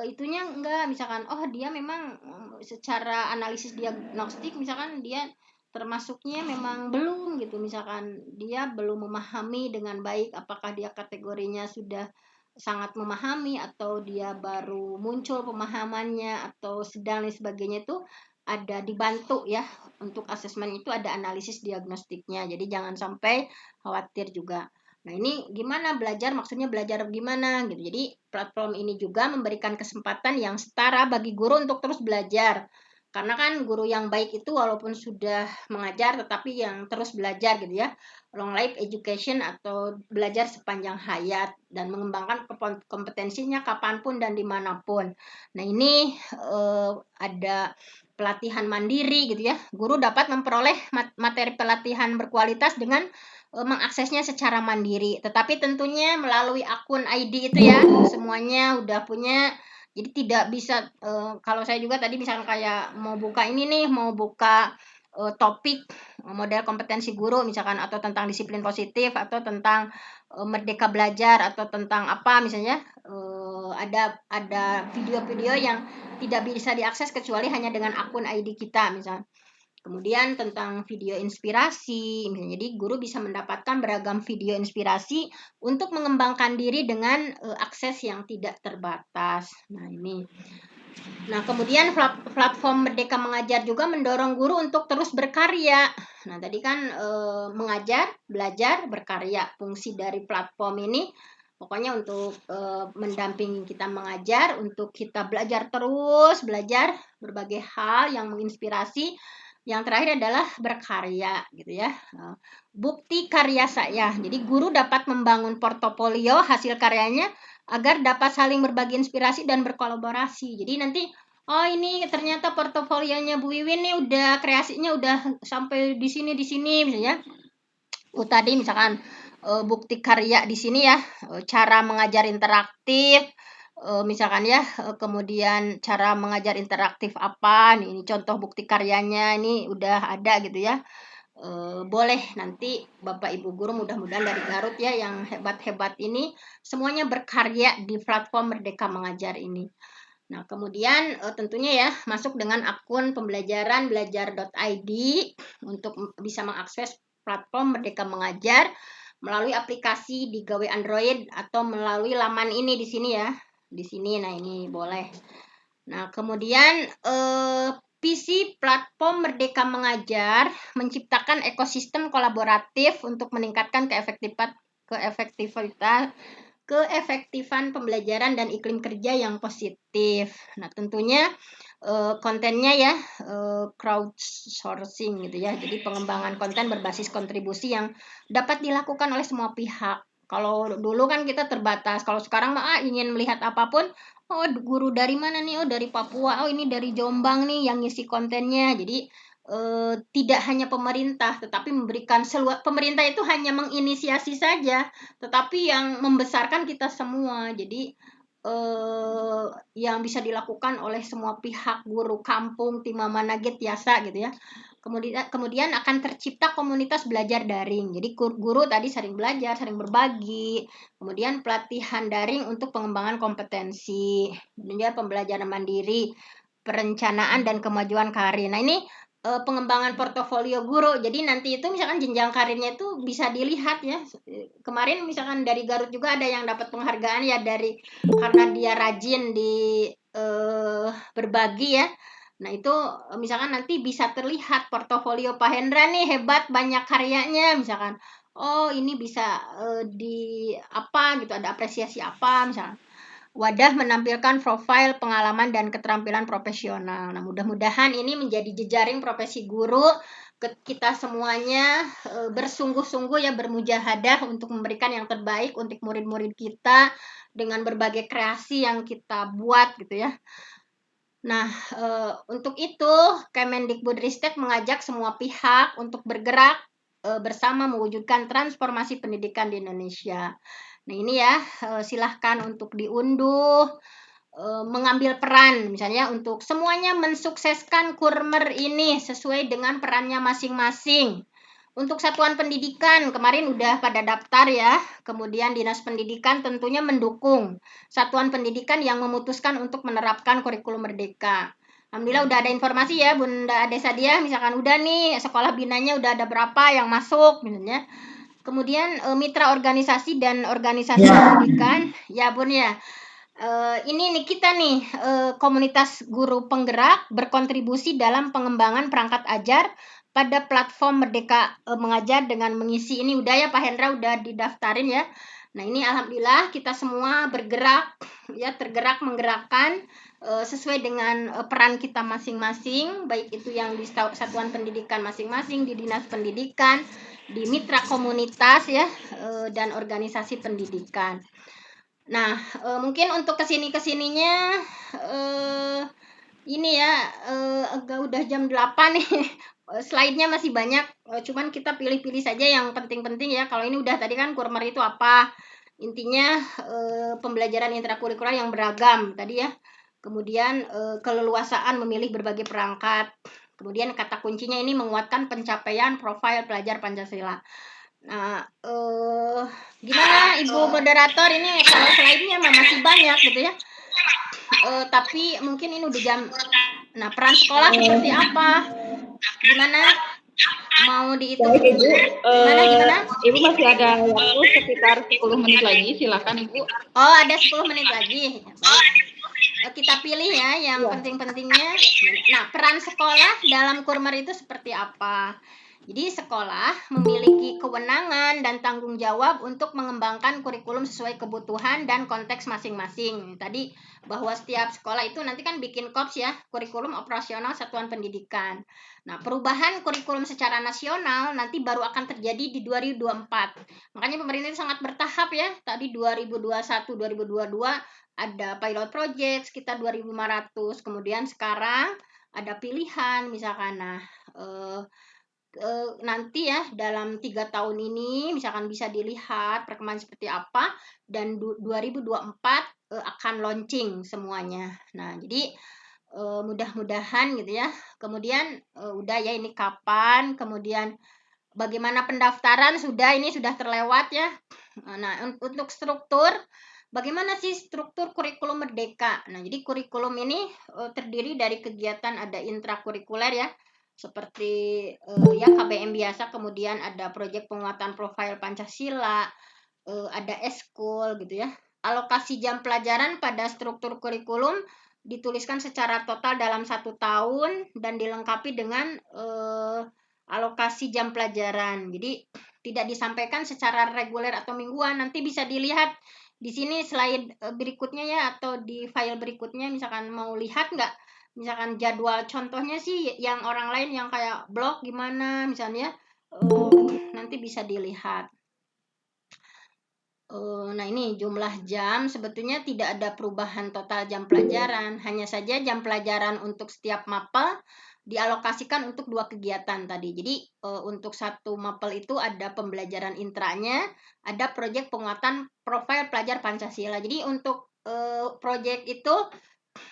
itunya enggak, misalkan dia memang secara analisis diagnostik misalkan dia termasuknya memang belum gitu, misalkan dia belum memahami dengan baik apakah dia kategorinya sudah sangat memahami atau dia baru muncul pemahamannya atau sedang dan sebagainya, itu ada dibantu ya, untuk asesmen itu ada analisis diagnostiknya, jadi jangan sampai khawatir juga. Nah, ini gimana belajar, maksudnya belajar gimana gitu. Jadi platform ini juga memberikan kesempatan yang setara bagi guru untuk terus belajar. Karena kan guru yang baik itu walaupun sudah mengajar tetapi yang terus belajar gitu ya. Long life education atau belajar sepanjang hayat dan mengembangkan kompetensinya kapanpun dan dimanapun. Nah, ini ada pelatihan mandiri gitu ya. Guru dapat memperoleh materi pelatihan berkualitas dengan mengaksesnya secara mandiri, tetapi tentunya melalui akun ID itu ya, semuanya udah punya. Jadi tidak bisa kalau saya juga tadi misalnya kayak mau buka ini nih, mau buka topik model kompetensi guru misalkan, atau tentang disiplin positif atau tentang merdeka belajar atau tentang apa misalnya, ada video-video yang tidak bisa diakses kecuali hanya dengan akun ID kita misalnya. Kemudian tentang video inspirasi, misalnya, jadi guru bisa mendapatkan beragam video inspirasi untuk mengembangkan diri dengan akses yang tidak terbatas. Nah, ini. Nah, kemudian platform Merdeka Mengajar juga mendorong guru untuk terus berkarya. Nah, tadi kan mengajar, belajar, berkarya. Fungsi dari platform ini pokoknya untuk mendampingi kita mengajar, untuk kita belajar terus, belajar berbagai hal yang menginspirasi. Yang terakhir adalah berkarya gitu ya. Bukti karya saya. Jadi guru dapat membangun portofolio hasil karyanya agar dapat saling berbagi inspirasi dan berkolaborasi. Jadi nanti ini ternyata portofolionya Bu Wiwin nih udah kreasinya udah sampai di sini misalnya. Tadi misalkan bukti karya di sini ya, cara mengajar interaktif, misalkan ya, kemudian cara mengajar interaktif apa nih, ini contoh bukti karyanya ini udah ada gitu ya. Boleh nanti Bapak Ibu guru mudah-mudahan dari Garut ya yang hebat-hebat ini semuanya berkarya di platform Merdeka Mengajar ini. Nah, kemudian tentunya ya masuk dengan akun pembelajaran belajar.id untuk bisa mengakses platform Merdeka Mengajar melalui aplikasi di gawe Android atau melalui laman ini di sini ya. Di sini, nah ini boleh. Nah, kemudian PC platform Merdeka Mengajar menciptakan ekosistem kolaboratif untuk meningkatkan keefektifan pembelajaran dan iklim kerja yang positif. Nah, tentunya kontennya ya crowdsourcing gitu ya. Jadi pengembangan konten berbasis kontribusi yang dapat dilakukan oleh semua pihak. Kalau dulu kan kita terbatas. Kalau sekarang mah ingin melihat apapun, guru dari mana nih? Dari Papua. Ini dari Jombang nih yang ngisi kontennya. Jadi tidak hanya pemerintah, tetapi memberikan pemerintah itu hanya menginisiasi saja, tetapi yang membesarkan kita semua. Jadi yang bisa dilakukan oleh semua pihak, guru kampung, Timama Naget Tiasa gitu ya. Kemudian akan tercipta komunitas belajar daring. Jadi guru tadi sering belajar, sering berbagi. Kemudian pelatihan daring untuk pengembangan kompetensi, kemudian pembelajaran mandiri, perencanaan dan kemajuan karir. Nah, ini pengembangan portofolio guru. Jadi nanti itu misalkan jenjang karirnya itu bisa dilihat ya. Kemarin misalkan dari Garut juga ada yang dapat penghargaan ya karena dia rajin di berbagi ya. Nah, itu misalkan nanti bisa terlihat portofolio Pak Hendra nih hebat, banyak karyanya misalkan. Oh, ini bisa di apa gitu, ada apresiasi apa misalkan. Wadah menampilkan profil pengalaman dan keterampilan profesional. Nah, mudah-mudahan ini menjadi jejaring profesi guru kita semuanya bersungguh-sungguh ya, bermujahadah untuk memberikan yang terbaik untuk murid-murid kita dengan berbagai kreasi yang kita buat gitu ya. Nah, untuk itu Kemendikbudristek mengajak semua pihak untuk bergerak bersama mewujudkan transformasi pendidikan di Indonesia. Nah, ini ya, silahkan untuk diunduh, mengambil peran misalnya untuk semuanya mensukseskan Kurmer ini sesuai dengan perannya masing-masing. Untuk satuan pendidikan kemarin udah pada daftar ya, kemudian Dinas Pendidikan tentunya mendukung satuan pendidikan yang memutuskan untuk menerapkan kurikulum merdeka. Alhamdulillah udah ada informasi ya Bunda Ade Sadia, misalkan udah nih sekolah binanya udah ada berapa yang masuk misalnya. Kemudian mitra organisasi dan organisasi pendidikan, ya Bun ya. Ini nih kita nih komunitas guru penggerak berkontribusi dalam pengembangan perangkat ajar pada platform Merdeka Mengajar dengan mengisi ini udah ya Pak Hendra udah didaftarin ya. Nah, ini alhamdulillah kita semua bergerak ya, tergerak menggerakkan sesuai dengan peran kita masing-masing, baik itu yang di satuan pendidikan masing-masing, di dinas pendidikan, di mitra komunitas ya, dan organisasi pendidikan. Nah, mungkin untuk kesininya ini ya agak udah jam 8 nih. Slide-nya masih banyak, cuman kita pilih-pilih saja yang penting-penting ya. Kalau ini udah tadi kan Kurmer itu apa? Intinya pembelajaran intrakurikuler yang beragam tadi ya. Kemudian keleluasaan memilih berbagai perangkat. Kemudian kata kuncinya ini menguatkan pencapaian profil pelajar Pancasila. Nah, gimana Ibu moderator ini kalau slide-nya masih banyak gitu ya. Tapi mungkin ini udah jam. Nah, peran sekolah seperti apa? Gimana? Mau dihitung? Baik, Ibu. Gimana? Ibu masih ada waktu sekitar 10 menit lagi. Silakan, Ibu. Oh, ada 10 menit lagi. Baik. Kita pilih ya yang penting-pentingnya. Nah, peran sekolah dalam Kurmer itu seperti apa? Jadi sekolah memiliki kewenangan dan tanggung jawab untuk mengembangkan kurikulum sesuai kebutuhan dan konteks masing-masing. Tadi bahwa setiap sekolah itu nanti kan bikin KOPS ya, kurikulum operasional satuan pendidikan. Nah, perubahan kurikulum secara nasional nanti baru akan terjadi di 2024. Makanya pemerintah itu sangat bertahap ya. Tadi 2021, 2022 ada pilot project sekitar 2.500. Kemudian sekarang ada pilihan misalkan. Nah, nanti ya dalam 3 tahun ini misalkan bisa dilihat perkembangan seperti apa dan 2024 akan launching semuanya. Nah, jadi mudah-mudahan gitu ya. Kemudian udah ya ini kapan, kemudian bagaimana pendaftaran ini sudah terlewat ya. Nah, untuk struktur bagaimana sih struktur kurikulum merdeka? Nah, jadi kurikulum ini terdiri dari kegiatan ada intrakurikuler ya, seperti ya KBM biasa, kemudian ada proyek penguatan profil Pancasila, ada eskul gitu ya. Alokasi jam pelajaran pada struktur kurikulum dituliskan secara total dalam 1 tahun dan dilengkapi dengan alokasi jam pelajaran. Jadi tidak disampaikan secara reguler atau mingguan. Nanti bisa dilihat di sini slide berikutnya ya, atau di file berikutnya misalkan mau lihat nggak, misalkan jadwal contohnya sih yang orang lain yang kayak blog gimana misalnya, nanti bisa dilihat. Nah, ini jumlah jam sebetulnya tidak ada perubahan total jam pelajaran, hanya saja jam pelajaran untuk setiap mapel dialokasikan untuk 2 kegiatan tadi. Jadi untuk satu mapel itu ada pembelajaran intranya, ada proyek penguatan profil pelajar Pancasila. Jadi untuk proyek itu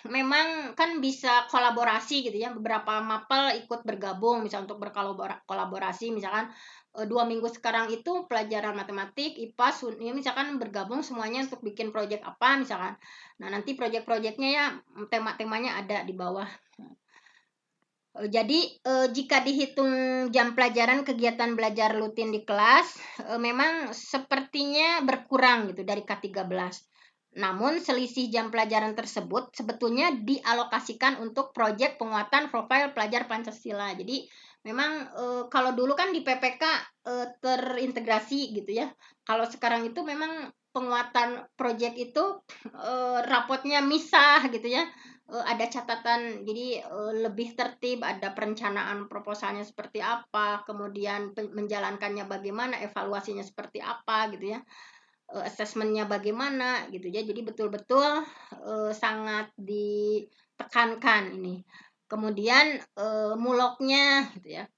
memang kan bisa kolaborasi gitu ya, beberapa mapel ikut bergabung misal untuk berkolaborasi misalkan 2 minggu sekarang itu pelajaran matematik, IPA, ya misalkan bergabung semuanya untuk bikin proyek apa misalkan. Nah, nanti proyek-proyeknya ya tema-temanya ada di bawah. Jadi jika dihitung jam pelajaran kegiatan belajar rutin di kelas, memang sepertinya berkurang gitu dari K13. Namun selisih jam pelajaran tersebut sebetulnya dialokasikan untuk proyek penguatan profil pelajar Pancasila. Jadi memang kalau dulu kan di PPK terintegrasi gitu ya. Kalau sekarang itu memang penguatan proyek itu rapotnya misah gitu ya. Ada catatan, jadi lebih tertib, ada perencanaan proposalnya seperti apa, kemudian menjalankannya bagaimana, evaluasinya seperti apa gitu ya, asesmennya bagaimana gitu ya. Jadi betul-betul sangat ditekankan ini. Kemudian muloknya gitu ya.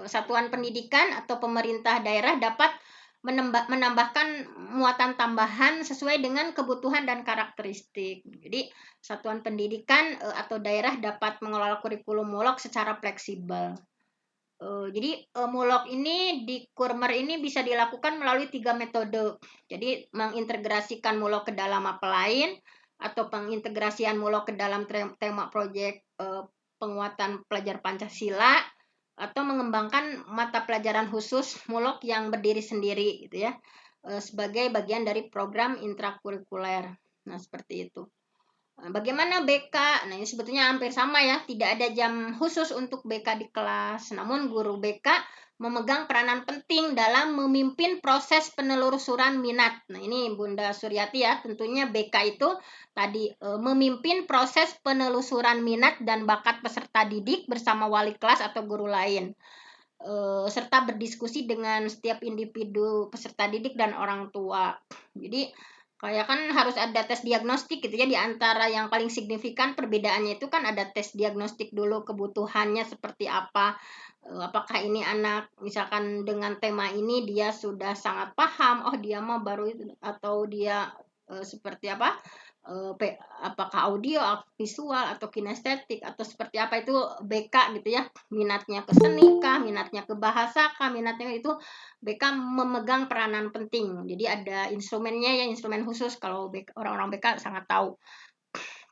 Satuan pendidikan atau pemerintah daerah dapat menambahkan muatan tambahan sesuai dengan kebutuhan dan karakteristik. Jadi satuan pendidikan atau daerah dapat mengelola kurikulum mulok secara fleksibel. Jadi mulok ini di Kurmer ini bisa dilakukan melalui 3 metode. Jadi mengintegrasikan mulok ke dalam mapel lain atau pengintegrasian mulok ke dalam tema proyek penguatan pelajar Pancasila, atau mengembangkan mata pelajaran khusus mulok yang berdiri sendiri gitu ya, sebagai bagian dari program intrakurikuler. Nah, seperti itu. Bagaimana BK? Nah, ini sebetulnya hampir sama ya, tidak ada jam khusus untuk BK di kelas. Namun guru BK memegang peranan penting dalam memimpin proses penelusuran minat. Nah, ini Bunda Suryati ya, tentunya BK itu tadi memimpin proses penelusuran minat dan bakat peserta didik bersama wali kelas atau guru lain. Serta berdiskusi dengan setiap individu peserta didik dan orang tua. Jadi kayak kan harus ada tes diagnostik gitu ya, di antara yang paling signifikan perbedaannya itu kan ada tes diagnostik dulu, kebutuhannya seperti apa. Apakah ini anak misalkan dengan tema ini dia sudah sangat paham, oh dia mah baru itu, atau dia seperti apa? Apakah audio, visual atau kinestetik atau seperti apa, itu BK gitu ya. Minatnya ke seni kah, minatnya ke bahasa kah, minatnya itu BK memegang peranan penting. Jadi ada instrumennya ya, instrumen khusus kalau orang-orang BK sangat tahu.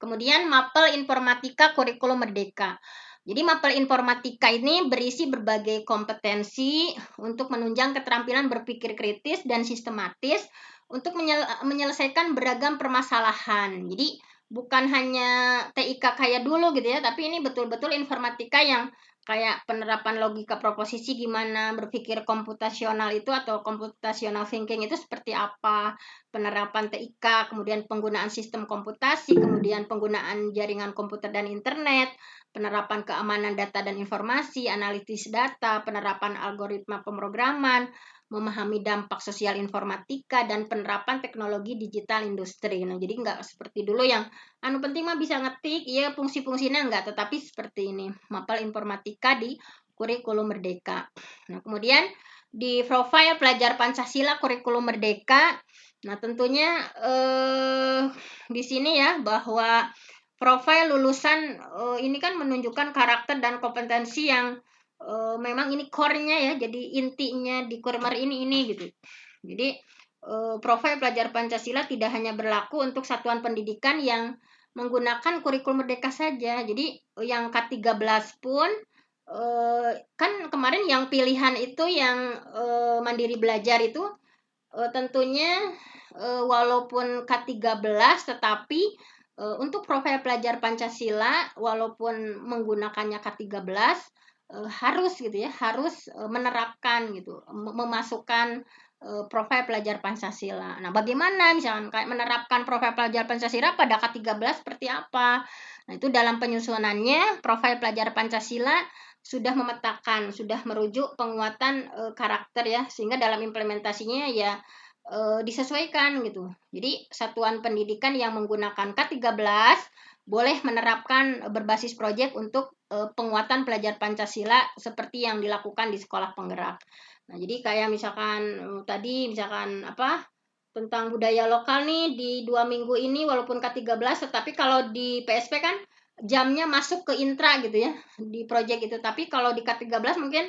Kemudian mapel informatika kurikulum merdeka. Jadi mapel informatika ini berisi berbagai kompetensi untuk menunjang keterampilan berpikir kritis dan sistematis untuk menyelesaikan beragam permasalahan. Jadi bukan hanya TIK kayak dulu gitu ya, tapi ini betul-betul informatika yang kayak penerapan logika proposisi, gimana berpikir komputasional itu atau computational thinking itu seperti apa, penerapan TIK, kemudian penggunaan sistem komputasi, kemudian penggunaan jaringan komputer dan internet, penerapan keamanan data dan informasi, analisis data, penerapan algoritma pemrograman, memahami dampak sosial informatika, dan penerapan teknologi digital industri. Nah, jadi nggak seperti dulu yang penting mah bisa ngetik, ya fungsi-fungsinya nggak, tetapi seperti ini, mapel informatika di kurikulum merdeka. Nah, kemudian di profil pelajar Pancasila kurikulum merdeka, nah tentunya di sini ya bahwa profil lulusan ini kan menunjukkan karakter dan kompetensi yang memang ini core-nya ya, jadi intinya di Kurmer ini gitu. Jadi profil pelajar Pancasila tidak hanya berlaku untuk satuan pendidikan yang menggunakan kurikulum merdeka saja. Jadi yang K13 pun kan kemarin yang pilihan itu yang mandiri belajar itu tentunya walaupun K13 tetapi untuk profil pelajar Pancasila walaupun menggunakannya K13 harus gitu ya, harus menerapkan gitu, memasukkan profil pelajar Pancasila. Nah, bagaimana misalkan kayak menerapkan profil pelajar Pancasila pada K13 seperti apa? Nah, itu dalam penyusunannya profil pelajar Pancasila sudah memetakan, sudah merujuk penguatan karakter ya, sehingga dalam implementasinya ya disesuaikan gitu. Jadi satuan pendidikan yang menggunakan K13 boleh menerapkan berbasis proyek untuk penguatan pelajar Pancasila seperti yang dilakukan di sekolah penggerak. Nah, jadi kayak misalkan tadi misalkan apa tentang budaya lokal nih di 2 minggu ini walaupun K13, tetapi kalau di PSP kan jamnya masuk ke intra gitu ya di proyek itu. Tapi kalau di K13 mungkin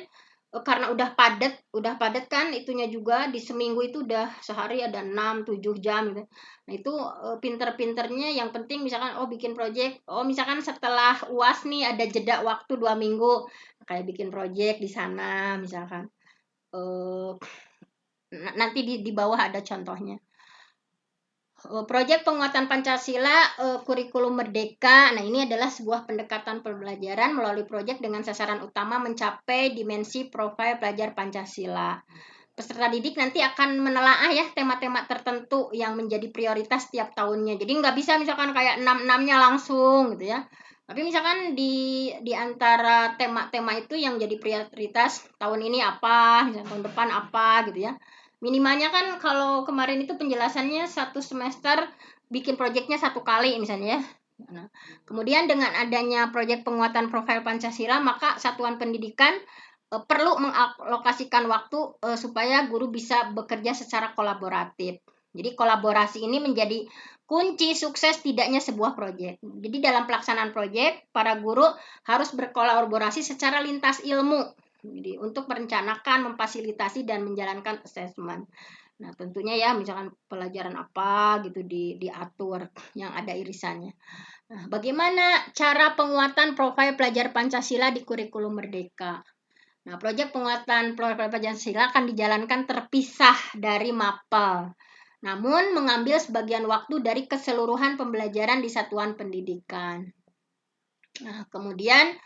karena udah padat kan itunya juga di seminggu itu udah sehari ada 6-7 jam gitu. Nah, itu pinter-pinternya yang penting misalkan bikin project, misalkan setelah UAS nih ada jeda waktu 2 minggu kayak bikin project di sana misalkan. eh Nanti di bawah ada contohnya. Proyek penguatan Pancasila kurikulum merdeka. Nah, ini adalah sebuah pendekatan pembelajaran melalui proyek dengan sasaran utama mencapai dimensi profil pelajar Pancasila. Peserta didik nanti akan menelaah ya tema-tema tertentu yang menjadi prioritas setiap tahunnya. Jadi nggak bisa misalkan kayak 6-6-nya langsung gitu ya. Tapi misalkan di antara tema-tema itu yang jadi prioritas tahun ini apa, tahun depan apa gitu ya. Minimalnya kan kalau kemarin itu penjelasannya 1 semester bikin proyeknya 1 kali misalnya ya. Nah, kemudian dengan adanya proyek penguatan profil Pancasila, maka satuan pendidikan perlu mengalokasikan waktu supaya guru bisa bekerja secara kolaboratif. Jadi kolaborasi ini menjadi kunci sukses tidaknya sebuah proyek. Jadi dalam pelaksanaan proyek, para guru harus berkolaborasi secara lintas ilmu. Jadi untuk merencanakan, memfasilitasi dan menjalankan assessment. Nah, tentunya ya misalkan pelajaran apa gitu diatur yang ada irisannya. Nah, bagaimana cara penguatan profil pelajar Pancasila di kurikulum Merdeka? Nah, proyek penguatan profil Pancasila akan dijalankan terpisah dari mapel, namun mengambil sebagian waktu dari keseluruhan pembelajaran di satuan pendidikan. Nah, kemudian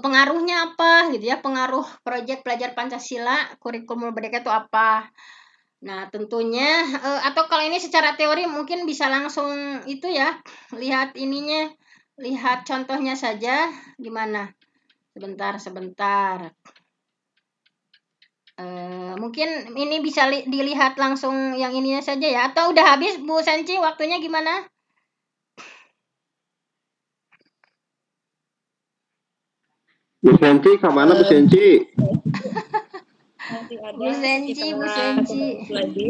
pengaruhnya apa gitu ya, pengaruh proyek pelajar Pancasila kurikulum merdeka itu apa. Nah, tentunya atau kalau ini secara teori mungkin bisa langsung itu ya, lihat ininya, lihat contohnya saja gimana. Sebentar. Mungkin ini bisa dilihat langsung yang ininya saja ya, atau udah habis Bu Senci waktunya gimana? Bu Senci, kemana Bu Senci? Masih ada Bu Senci. sekitar 1 menit lagi.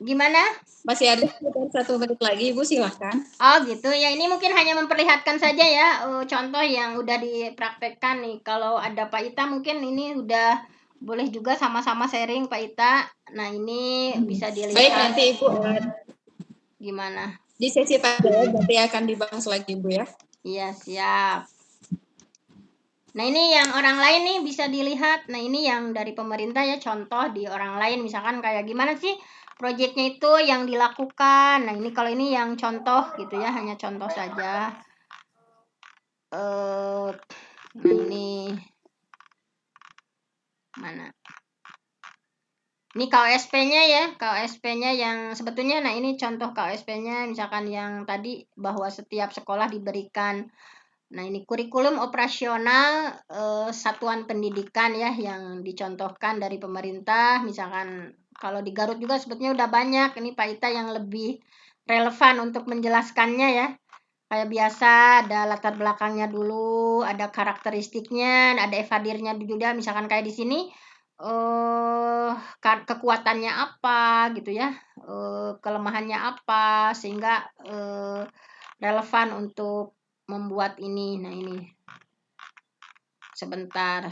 Gimana? Masih ada sekitar 1 menit lagi, Ibu silahkan. Oh gitu ya, ini mungkin hanya memperlihatkan saja ya contoh yang udah dipraktekkan nih. Kalau ada Pak Ita mungkin ini udah boleh juga sama-sama sharing Pak Ita. Nah, ini bisa dilihat. Baik, nanti Ibu gimana? di sesi tanya nanti akan dibahas lagi, Bu ya. Iya, siap. Nah, ini yang orang lain nih bisa dilihat. Nah, ini yang dari pemerintah ya, contoh di orang lain misalkan kayak gimana sih proyeknya itu yang dilakukan. Nah, ini kalau ini yang contoh gitu ya, hanya contoh saja. Nah, ini mana? Ini KOSP-nya ya, KOSP-nya yang sebetulnya, nah ini contoh KOSP-nya misalkan yang tadi bahwa setiap sekolah diberikan. Nah, ini kurikulum operasional satuan pendidikan ya yang dicontohkan dari pemerintah. Misalkan kalau di Garut juga sebetulnya udah banyak. Ini Pak Ita yang lebih relevan untuk menjelaskannya ya. Kayak biasa ada latar belakangnya dulu, ada karakteristiknya, ada evadirnya juga. Misalkan kayak di sini kekuatannya apa gitu ya, kelemahannya apa sehingga relevan untuk membuat ini. Nah, ini sebentar.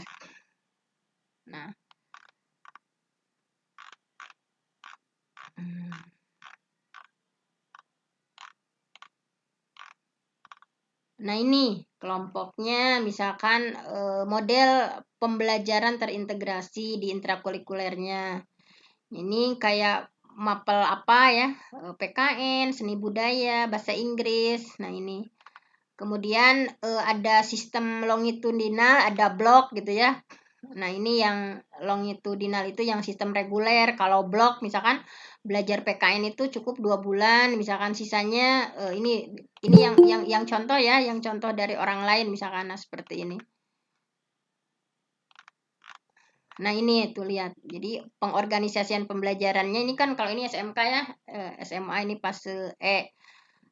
Nah, ini kelompoknya misalkan model pembelajaran terintegrasi di intrakurikulernya. Ini kayak mapel apa ya, PKN, seni budaya, bahasa Inggris. Nah, ini. Kemudian ada sistem longitudinal, ada blok gitu ya. Nah, ini yang longitudinal itu yang sistem reguler. Kalau blok misalkan belajar PKN itu cukup 2 bulan, misalkan sisanya ini yang contoh ya, yang contoh dari orang lain misalkan seperti ini. Nah, ini tuh lihat. Jadi pengorganisasian pembelajarannya ini kan kalau ini SMK ya, SMA ini fase E.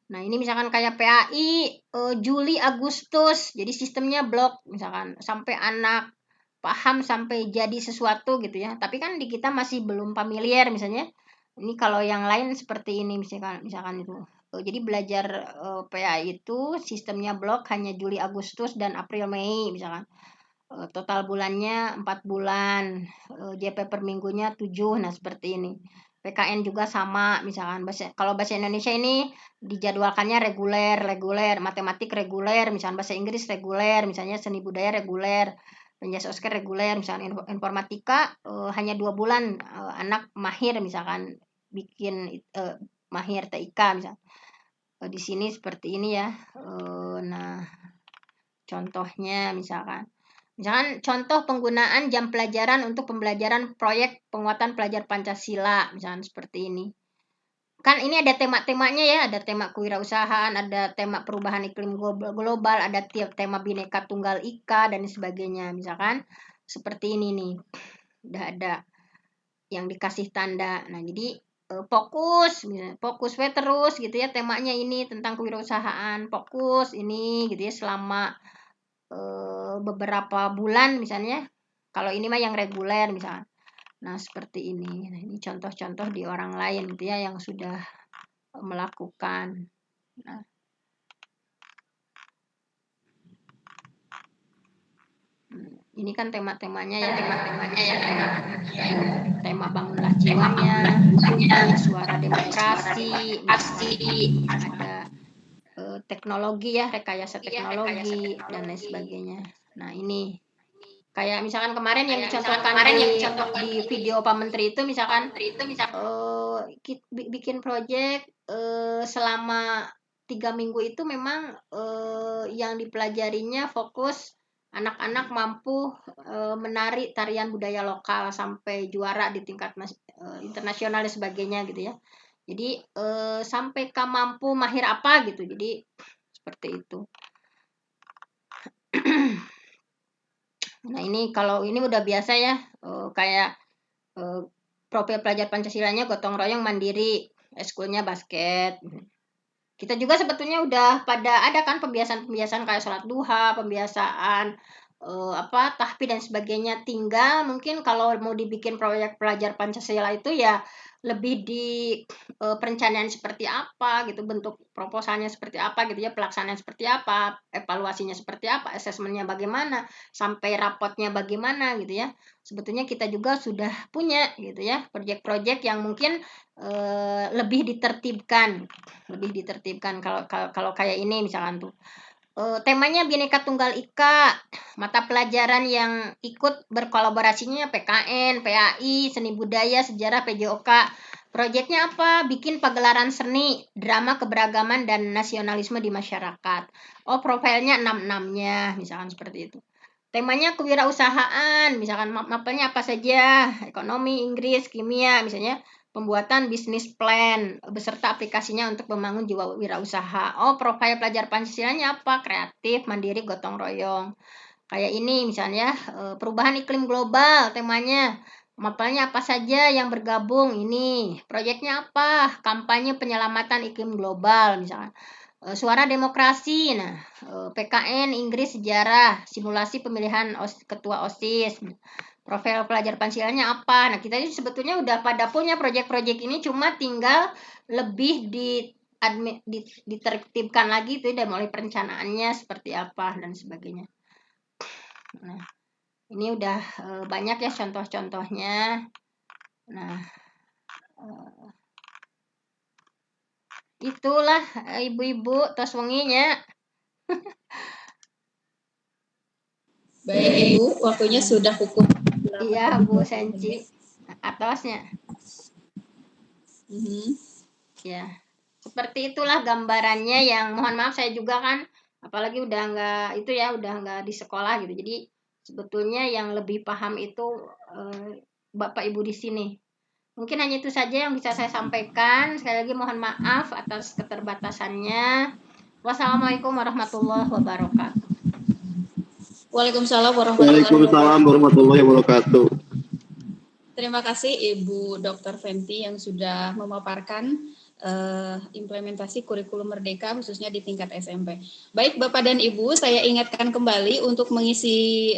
Nah, ini misalkan kayak PAI Juli Agustus, jadi sistemnya blok misalkan sampai anak paham sampai jadi sesuatu gitu ya. Tapi kan di kita masih belum familiar misalnya. Ini kalau yang lain seperti ini misalkan itu. Jadi belajar PAI itu sistemnya blok hanya Juli Agustus dan April Mei misalkan. Total bulannya 4 bulan, JP per minggunya 7, nah seperti ini. PKN juga sama, misalkan kalau bahasa Indonesia ini dijadwalkannya reguler, matematik reguler, misalkan bahasa Inggris reguler, misalnya seni budaya reguler, penjas osker reguler, misalkan informatika hanya 2 bulan, anak mahir misalkan bikin mahir TIK misalkan. Di sini seperti ini ya. Nah, contohnya misalkan contoh penggunaan jam pelajaran untuk pembelajaran proyek penguatan pelajar Pancasila, misalkan seperti ini. Kan ini ada tema-temanya ya, ada tema kewirausahaan, ada tema perubahan iklim global, ada tema Bhinneka Tunggal Ika, dan sebagainya. Misalkan seperti ini nih, udah ada yang dikasih tanda. Nah, jadi fokus we terus gitu ya, temanya ini tentang kewirausahaan, fokus ini gitu ya selama beberapa bulan misalnya. Kalau ini mah yang reguler misalnya. Nah, seperti ini. Nah, ini contoh-contoh di orang lain gitu ya yang sudah melakukan. Nah, ini kan tema-temanya ya, tema bangunlah jiwanya, suara demokrasi, ada teknologi ya, rekayasa teknologi dan lain sebagainya. Nah, ini kayak misalkan kemarin yang dicontohkan di video Pak Menteri itu misalkan bikin proyek selama 3 minggu itu memang yang dipelajarinya fokus anak-anak mampu menari tarian budaya lokal sampai juara di tingkat internasional dan sebagainya gitu ya. Jadi sampai mampu mahir apa gitu. Jadi seperti itu. Nah, ini kalau ini udah biasa ya, kayak profil pelajar Pancasilanya gotong royong mandiri, eskulnya basket. Kita juga sebetulnya udah pada ada kan pembiasaan-pembiasaan kayak sholat duha, pembiasaan tahfidz dan sebagainya. Tinggal mungkin kalau mau dibikin proyek pelajar Pancasila itu ya lebih di perencanaan seperti apa gitu, bentuk proposalnya seperti apa gitu ya, pelaksanaan seperti apa, evaluasinya seperti apa, asesmennya bagaimana, sampai rapotnya bagaimana gitu ya. Sebetulnya kita juga sudah punya gitu ya, proyek-proyek yang mungkin lebih ditertibkan kalau kayak ini misalkan tuh. Temanya Bhinneka Tunggal Ika, mata pelajaran yang ikut berkolaborasinya PKN, PAI, Seni Budaya, Sejarah, PJOK. Proyeknya apa? Bikin pagelaran seni, drama keberagaman dan nasionalisme di masyarakat. Oh, profilnya 6-6-nya, misalkan seperti itu. Temanya kewirausahaan, misalkan mapelnya apa saja, ekonomi, Inggris, kimia, misalnya pembuatan bisnis plan beserta aplikasinya untuk membangun jiwa wirausaha. Oh, profil pelajar Pancasilanya apa? Kreatif, mandiri, gotong royong. Kayak ini misalnya perubahan iklim global temanya. Mapelnya apa saja yang bergabung ini. Proyeknya apa? Kampanye penyelamatan iklim global misalnya. Suara demokrasi. Nah, PKN Inggris sejarah, simulasi pemilihan ketua OSIS. Profil pelajar Pancasilanya apa? Nah, kita ini sebetulnya udah pada punya proyek-proyek ini, cuma tinggal lebih ditertibkan lagi itu dari mulai perencanaannya seperti apa dan sebagainya. Nah, ini udah banyak ya contoh-contohnya. Nah, itulah ibu-ibu tos wenginya. Baik Ibu, waktunya sudah pukul 8 Iya, lebih Bu 20 Senci. menit. Atasnya. Ya, seperti itulah gambarannya yang mohon maaf saya juga kan, apalagi udah nggak di sekolah gitu. Jadi sebetulnya yang lebih paham itu Bapak Ibu di sini. Mungkin hanya itu saja yang bisa saya sampaikan. Sekali lagi mohon maaf atas keterbatasannya. Wassalamualaikum warahmatullahi wabarakatuh. Waalaikumsalam warahmatullahi wabarakatuh. Waalaikumsalam warahmatullahi wabarakatuh. Terima kasih Ibu Dr. Fenty yang sudah memaparkan implementasi kurikulum merdeka khususnya di tingkat SMP. Baik Bapak dan Ibu, saya ingatkan kembali untuk mengisi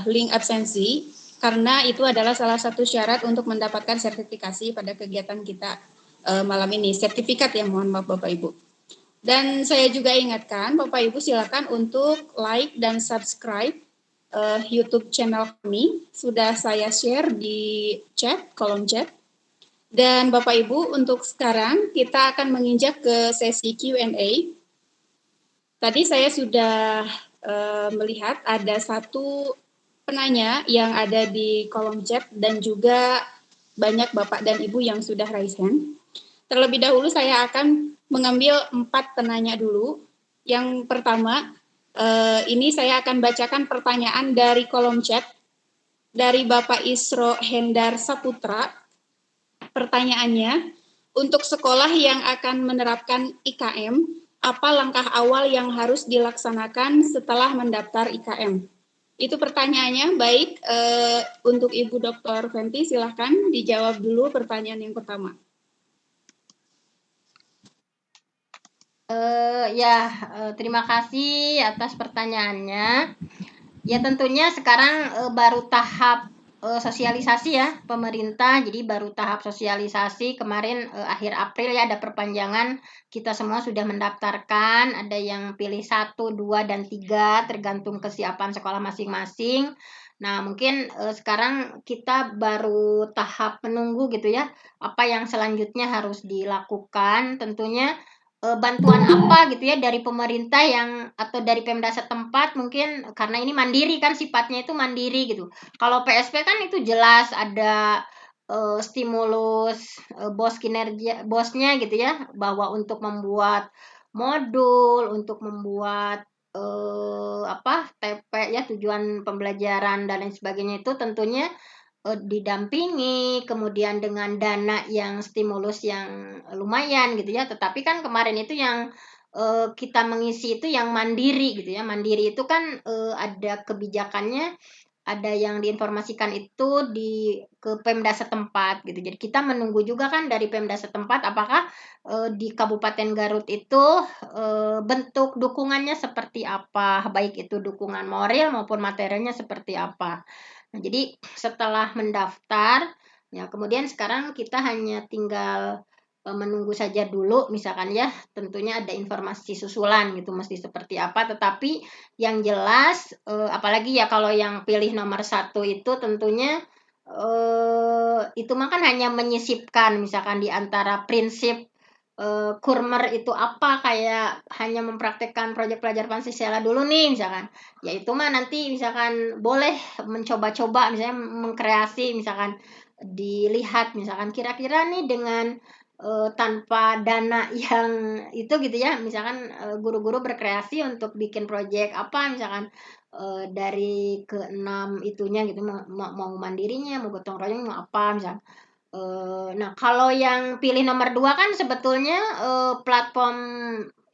link absensi karena itu adalah salah satu syarat untuk mendapatkan sertifikasi pada kegiatan kita malam ini. Sertifikat ya, mohon maaf Bapak Ibu. Dan saya juga ingatkan Bapak Ibu silakan untuk like dan subscribe YouTube channel kami. Sudah saya share di chat, kolom chat. Dan Bapak Ibu, untuk sekarang kita akan menginjak ke sesi Q&A. Tadi saya sudah melihat ada satu penanya yang ada di kolom chat dan juga banyak Bapak dan Ibu yang sudah raise hand. Terlebih dahulu saya akan mengambil 4 penanya dulu. Yang pertama, ini saya akan bacakan pertanyaan dari kolom chat dari Bapak Isro Hendar Saputra. Pertanyaannya, untuk sekolah yang akan menerapkan IKM, apa langkah awal yang harus dilaksanakan setelah mendaftar IKM? Itu pertanyaannya. Baik, untuk Ibu Dr. Fenty, silahkan dijawab dulu pertanyaan yang pertama. Terima kasih atas pertanyaannya. Ya tentunya sekarang baru tahap sosialisasi ya pemerintah, jadi baru tahap sosialisasi kemarin akhir April ya ada perpanjangan, kita semua sudah mendaftarkan, ada yang pilih 1, 2, dan 3 tergantung kesiapan sekolah masing-masing. Nah mungkin sekarang kita baru tahap menunggu gitu ya, apa yang selanjutnya harus dilakukan, tentunya bantuan apa gitu ya dari pemerintah yang atau dari Pemda setempat mungkin karena ini mandiri kan sifatnya itu mandiri gitu. Kalau PSP kan itu jelas ada stimulus bosnya gitu ya bahwa untuk membuat modul, untuk membuat TP ya tujuan pembelajaran dan lain sebagainya itu tentunya didampingi, kemudian dengan dana yang stimulus yang lumayan gitu ya. Tetapi kan kemarin itu yang kita mengisi itu yang mandiri gitu ya. Mandiri itu kan ada kebijakannya, ada yang diinformasikan itu ke Pemda setempat gitu. Jadi kita menunggu juga kan dari Pemda setempat apakah di Kabupaten Garut itu bentuk dukungannya seperti apa, baik itu dukungan moral maupun materialnya seperti apa. Nah, jadi setelah mendaftar, ya kemudian sekarang kita hanya tinggal menunggu saja dulu, misalkan ya, tentunya ada informasi susulan gitu, mesti seperti apa. Tetapi yang jelas, apalagi ya kalau yang pilih nomor 1 itu tentunya itu mah kan hanya menyisipkan, misalkan di antara prinsip kurmer itu apa kayak hanya mempraktekkan proyek pelajar Pancasila dulu nih misalkan ya itu mah nanti misalkan boleh mencoba-coba misalnya mengkreasi misalkan dilihat misalkan kira-kira nih dengan tanpa dana yang itu gitu ya misalkan guru-guru berkreasi untuk bikin proyek apa misalkan dari ke-6 itunya gitu mau mandirinya mau gotong royong mau apa misalkan. Nah, kalau yang pilih nomor 2 kan sebetulnya platform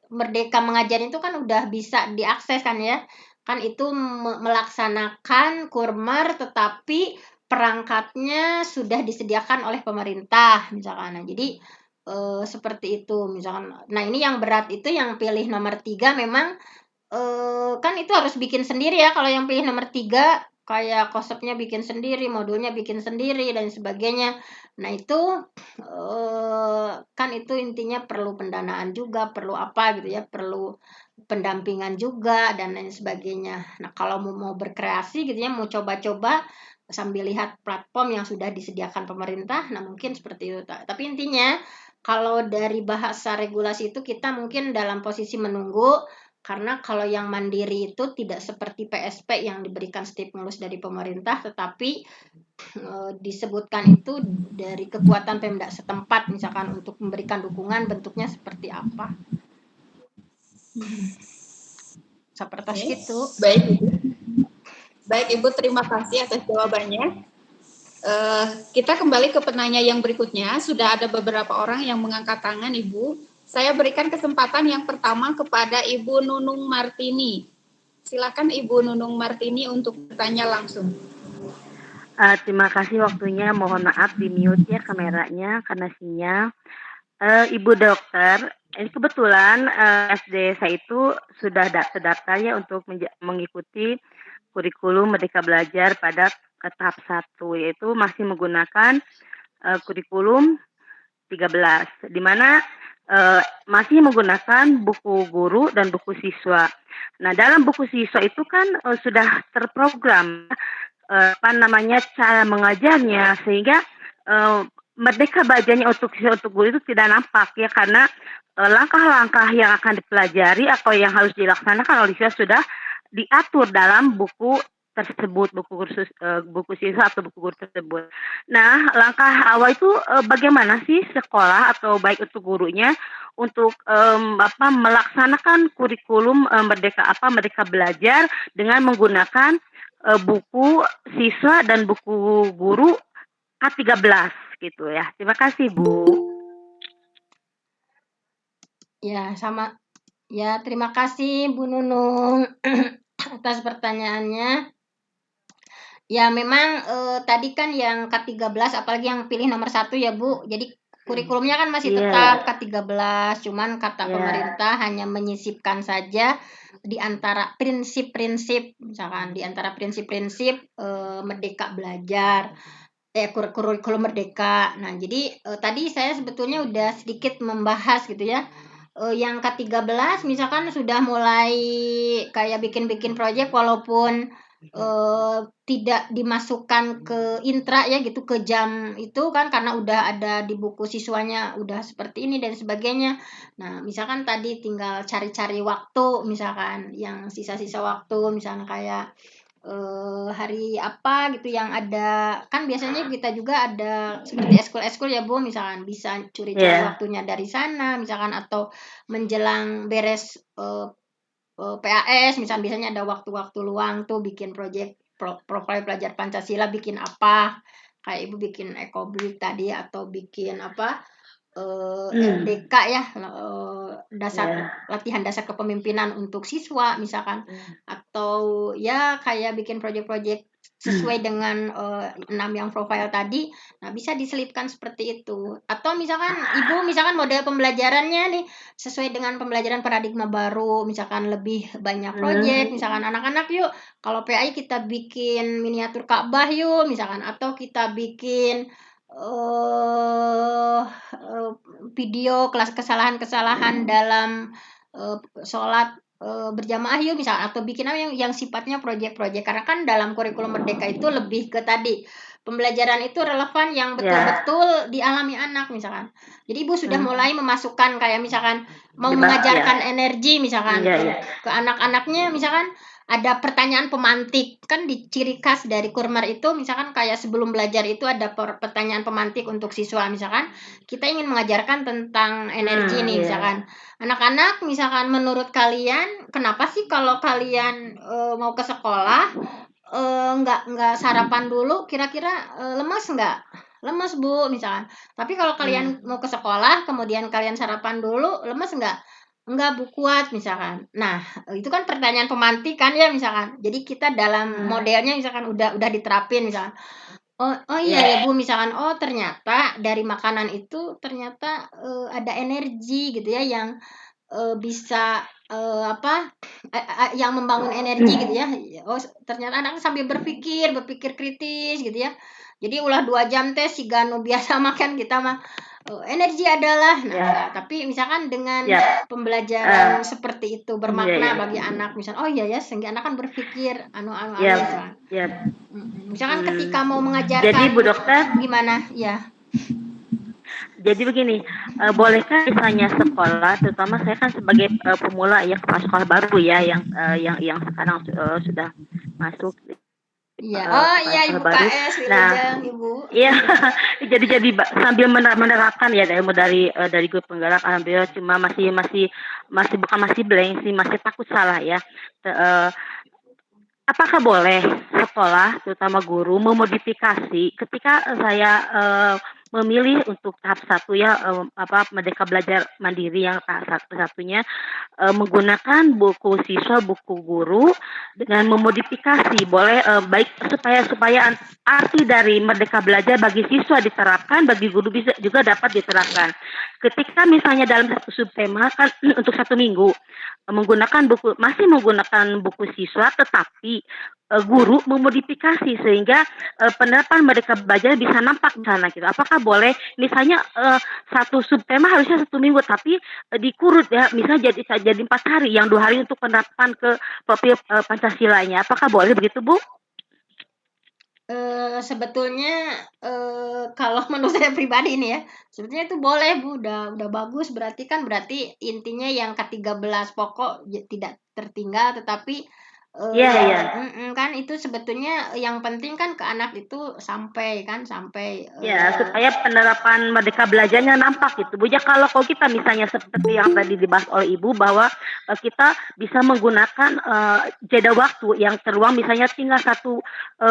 Merdeka Mengajar itu kan udah bisa diakses kan ya. Kan itu melaksanakan kurmer tetapi perangkatnya sudah disediakan oleh pemerintah misalkan. Nah, jadi seperti itu misalkan. Nah, ini yang berat itu yang pilih nomor 3 memang kan itu harus bikin sendiri ya kalau yang pilih nomor 3 kayak konsepnya bikin sendiri, modulnya bikin sendiri dan sebagainya. Nah itu kan itu intinya perlu pendanaan juga, perlu apa gitu ya, perlu pendampingan juga dan lain sebagainya. Nah kalau mau berkreasi gitu ya, mau coba-coba sambil lihat platform yang sudah disediakan pemerintah, nah mungkin seperti itu. Tapi intinya kalau dari bahasa regulasi itu kita mungkin dalam posisi menunggu karena kalau yang mandiri itu tidak seperti PSP yang diberikan stimulus dari pemerintah, tetapi disebutkan itu dari kekuatan Pemda setempat, misalkan untuk memberikan dukungan bentuknya seperti apa. Seperti itu. Baik, Ibu. Baik, Ibu, terima kasih atas jawabannya. Kita kembali ke penanya yang berikutnya. Sudah ada beberapa orang yang mengangkat tangan, Ibu. Saya berikan kesempatan yang pertama kepada Ibu Nunung Martini. Silakan Ibu Nunung Martini untuk bertanya langsung. Terima kasih waktunya. Mohon maaf di mute ya kameranya karena sinyal. Ibu dokter, ini kebetulan SD saya itu sudah terdaftar ya untuk mengikuti kurikulum Merdeka Belajar pada tahap 1, yaitu masih menggunakan kurikulum 13, di mana masih menggunakan buku guru dan buku siswa. Nah, dalam buku siswa itu kan sudah terprogram cara mengajarnya, sehingga merdeka belajarnya untuk siswa untuk guru itu tidak nampak ya, karena langkah-langkah yang akan dipelajari atau yang harus dilaksanakan oleh siswa sudah diatur dalam buku tersebut, buku siswa atau buku guru tersebut. Nah, langkah awal itu bagaimana sih sekolah atau baik untuk gurunya untuk melaksanakan kurikulum merdeka belajar dengan menggunakan buku siswa dan buku guru K13 gitu ya. Terima kasih, Bu. Ya, sama. Ya, terima kasih Bu Nunung atas pertanyaannya. Ya, memang tadi kan yang K13, apalagi yang pilih nomor 1 ya Bu. Jadi kurikulumnya kan masih tetap K13, cuman kata pemerintah hanya menyisipkan saja di antara prinsip-prinsip, misalkan di antara prinsip-prinsip Merdeka Belajar, kurikulum Merdeka. Nah, jadi tadi saya sebetulnya udah sedikit membahas gitu ya. Yang K13 misalkan sudah mulai kayak bikin-bikin proyek walaupun tidak dimasukkan ke intra ya gitu, ke jam itu kan, karena udah ada di buku siswanya udah seperti ini dan sebagainya. Nah, misalkan tadi tinggal cari-cari waktu, misalkan yang sisa-sisa waktu, misalkan kayak hari apa gitu yang ada, kan biasanya kita juga ada seperti eskul ya Bu, misalkan bisa curi-curi waktunya dari sana misalkan, atau menjelang beres PAS misalkan, biasanya ada waktu-waktu luang tuh bikin proyek profil pelajar Pancasila, bikin apa kayak Ibu bikin ekobrik tadi, atau bikin apa LDK ya, latihan dasar kepemimpinan untuk siswa misalkan, atau ya kayak bikin proyek-proyek sesuai dengan 6 yang profil tadi. Nah, bisa diselipkan seperti itu. Atau misalkan Ibu misalkan model pembelajarannya nih sesuai dengan pembelajaran paradigma baru, misalkan lebih banyak proyek, misalkan anak-anak yuk kalau PAI kita bikin miniatur Ka'bah yuk misalkan, atau kita bikin video kelas kesalahan-kesalahan dalam sholat berjamaah yuk misalnya, atau bikin apa yang sifatnya proyek-proyek, karena kan dalam kurikulum Merdeka itu lebih ke tadi pembelajaran itu relevan yang betul-betul dialami anak misalkan. Jadi Ibu sudah mulai memasukkan kayak misalkan mau mengajarkan energi misalkan ke anak-anaknya, misalkan ada pertanyaan pemantik kan, di ciri khas dari Kurmer itu misalkan kayak sebelum belajar itu ada pertanyaan pemantik untuk siswa, misalkan kita ingin mengajarkan tentang energi nih misalkan. Anak-anak misalkan menurut kalian kenapa sih kalau kalian mau ke sekolah nggak sarapan dulu, kira-kira lemes nggak? Lemes Bu misalkan. Tapi kalau kalian mau ke sekolah kemudian kalian sarapan dulu, lemes nggak? Enggak Bu, kuat misalkan. Nah, itu kan pertanyaan pemantik kan ya misalkan. Jadi kita dalam modelnya misalkan udah diterapin misalkan. Oh iya ya Bu misalkan, oh ternyata dari makanan itu ternyata ada energi gitu ya yang bisa yang membangun energi gitu ya. Oh ternyata anak sambil berpikir kritis gitu ya. Jadi ulah 2 jam teh si Ganu biasa makan kita mah energi adalah. Nah, tapi misalkan dengan pembelajaran seperti itu bermakna bagi anak, misalkan oh iya ya, sehingga anak kan berpikir misalkan. Misalkan ketika mau mengajarkan. Jadi Bu Dokter gimana? Ya. Jadi begini, bolehkah misalnya sekolah, terutama saya kan sebagai pemula ya, kepala sekolah baru ya, yang sekarang sudah masuk. Iya. Iya Ibu baru. KS, Nah, Ibu. Iya, jadi sambil menerapkan ya dari grup penggerak, alhamdulillah, cuma masih blank sih, masih takut salah ya. Apakah boleh sekolah, terutama guru, memodifikasi ketika saya memilih untuk tahap 1 ya, Merdeka Belajar Mandiri yang tahap satunya, menggunakan buku siswa, buku guru dengan memodifikasi, boleh baik supaya arti dari Merdeka Belajar bagi siswa diterapkan, bagi guru bisa juga dapat diterapkan. Ketika misalnya dalam satu subtema kan untuk satu minggu masih menggunakan buku siswa, tetapi guru memodifikasi sehingga penerapan mereka belajar bisa nampak di sana gitu. Apakah boleh misalnya satu subtema harusnya satu minggu, tapi dikurut ya, misalnya jadi 4 hari, yang 2 hari untuk penerapan ke profil Pancasilanya. Apakah boleh begitu, Bu? Sebetulnya kalau menurut saya pribadi nih ya, sebetulnya itu boleh Bu, udah bagus, berarti intinya yang ke-13 pokok tidak tertinggal, tetapi Iya, iya. kan itu sebetulnya yang penting kan ke anak itu sampai Ya, supaya penerapan Merdeka Belajarnya nampak gitu, Bu. Ya, kalau kita misalnya seperti yang tadi dibahas oleh Ibu bahwa kita bisa menggunakan jeda waktu yang terluang, misalnya tinggal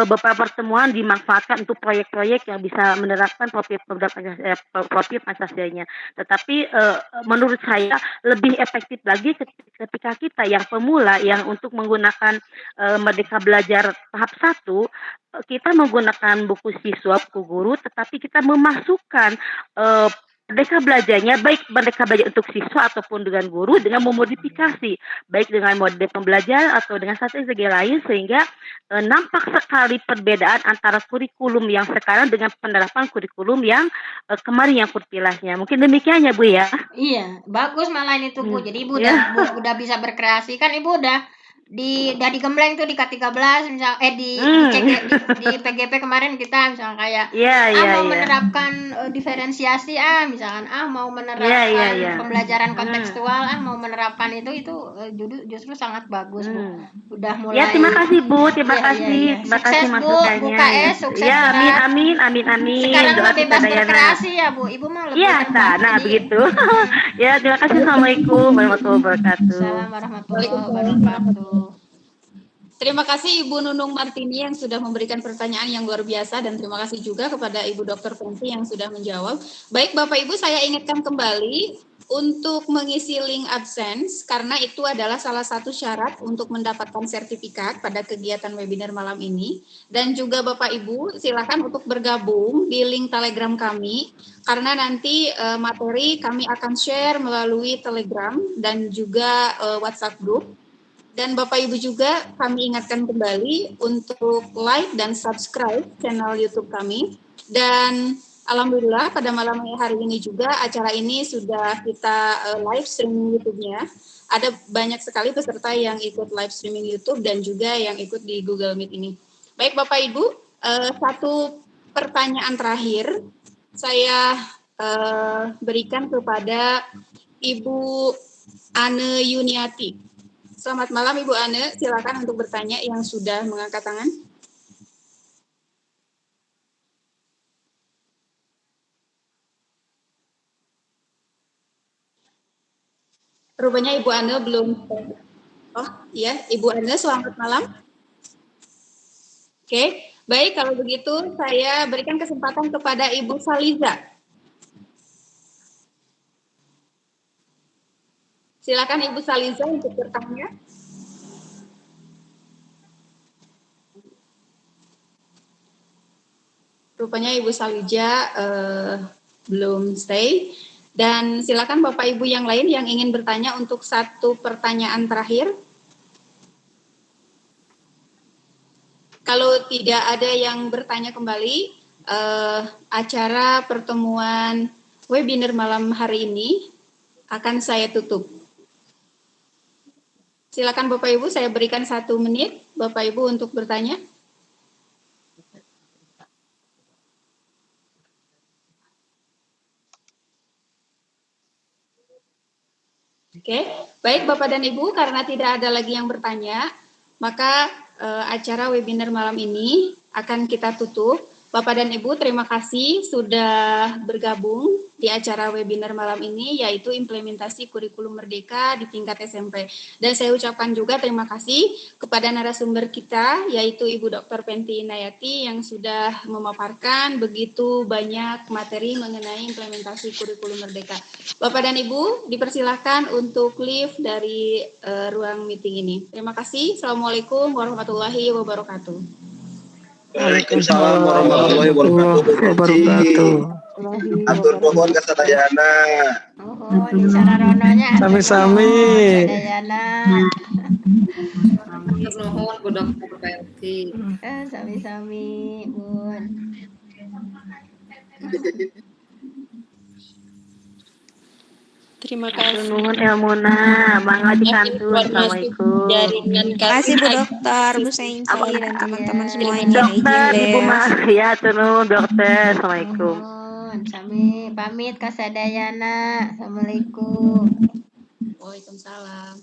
beberapa pertemuan dimanfaatkan untuk proyek-proyek yang bisa menerapkan profil Pancasilanya. Tetapi menurut saya lebih efektif lagi ketika kita yang pemula yang untuk menggunakan Merdeka Belajar tahap 1, kita menggunakan buku siswa, buku guru, tetapi kita memasukkan Merdeka Belajarnya, baik Merdeka Belajar untuk siswa ataupun dengan guru, dengan memodifikasi, baik dengan mode pembelajaran atau dengan strategi lain, sehingga nampak sekali perbedaan antara kurikulum yang sekarang dengan penerapan kurikulum yang kemarin yang kurpilahnya. Mungkin demikian ya, Bu ya? Iya, bagus malah itu Bu. Jadi Ibu Ya. udah bisa berkreasi kan, Ibu udah digembleng tuh di K13 misal di PGP kemarin kita misalnya kayak mau menerapkan diferensiasi misalkan mau menerapkan pembelajaran kontekstual mau menerapkan itu justru sangat bagus Bu. Udah mulai. Ya, terima kasih Bu, terima kasih. Terima kasih masukannya. Bu KS sukses. Ya, amin. Sekarang Doa bebas kita berkreasi ya Bu. Ibu mau lebih nah begitu. Ya, terima kasih. Assalamualaikum warahmatullahi wabarakatuh. Assalamualaikum warahmatullahi wabarakatuh. Terima kasih Ibu Nunung Martini yang sudah memberikan pertanyaan yang luar biasa, dan terima kasih juga kepada Ibu Dr. Fenty yang sudah menjawab. Baik Bapak Ibu, saya ingatkan kembali untuk mengisi link absence karena itu adalah salah satu syarat untuk mendapatkan sertifikat pada kegiatan webinar malam ini. Dan juga Bapak Ibu silakan untuk bergabung di link Telegram kami karena nanti materi kami akan share melalui Telegram dan juga WhatsApp group. Dan Bapak Ibu juga kami ingatkan kembali untuk like dan subscribe channel YouTube kami. Dan alhamdulillah pada malam hari ini juga acara ini sudah kita live streaming YouTube-nya. Ada banyak sekali peserta yang ikut live streaming YouTube dan juga yang ikut di Google Meet ini. Baik Bapak Ibu, satu pertanyaan terakhir saya berikan kepada Ibu Ane Yuniati. Selamat malam Ibu Ane, silakan untuk bertanya yang sudah mengangkat tangan. Rupanya Ibu Ane belum. Oh iya, Ibu Ane selamat malam. Oke, baik kalau begitu saya berikan kesempatan kepada Ibu Saliza. Silakan Ibu Saliza untuk bertanya. Rupanya Ibu Saliza belum stay. Dan silakan Bapak Ibu yang lain yang ingin bertanya untuk satu pertanyaan terakhir. Kalau tidak ada yang bertanya kembali, acara pertemuan webinar malam hari ini akan saya tutup. Silakan Bapak Ibu, saya berikan 1 menit Bapak Ibu untuk bertanya. Oke, baik Bapak dan Ibu, karena tidak ada lagi yang bertanya, maka acara webinar malam ini akan kita tutup. Bapak dan Ibu, terima kasih sudah bergabung di acara webinar malam ini, yaitu implementasi kurikulum merdeka di tingkat SMP. Dan saya ucapkan juga terima kasih kepada narasumber kita, yaitu Ibu Dr. Fenty Inayati yang sudah memaparkan begitu banyak materi mengenai implementasi kurikulum merdeka. Bapak dan Ibu, dipersilahkan untuk leave dari ruang meeting ini. Terima kasih. Assalamualaikum warahmatullahi wabarakatuh. Waalaikumsalam warahmatullahi wabarakatuh. Atur nuhun kasadayana. Oh, di sararononya Sami-sami. Dayana. Nuhun Bu Dokter Peti. Sami-sami, Bun. Terima Atur kasih. nuhun ilmuna, mangga dikantun. Informasi Assalamualaikum. jaringan Terima kasih Bu kami. Dokter, Bu Senci, dan teman-teman Iya. semuanya. Izin Dokter, Ibu les. Mas, ya atur nuhun dokter. Assalamualaikum. Nuhun, sami pamit kasadayana. Assalamualaikum. Waalaikumsalam.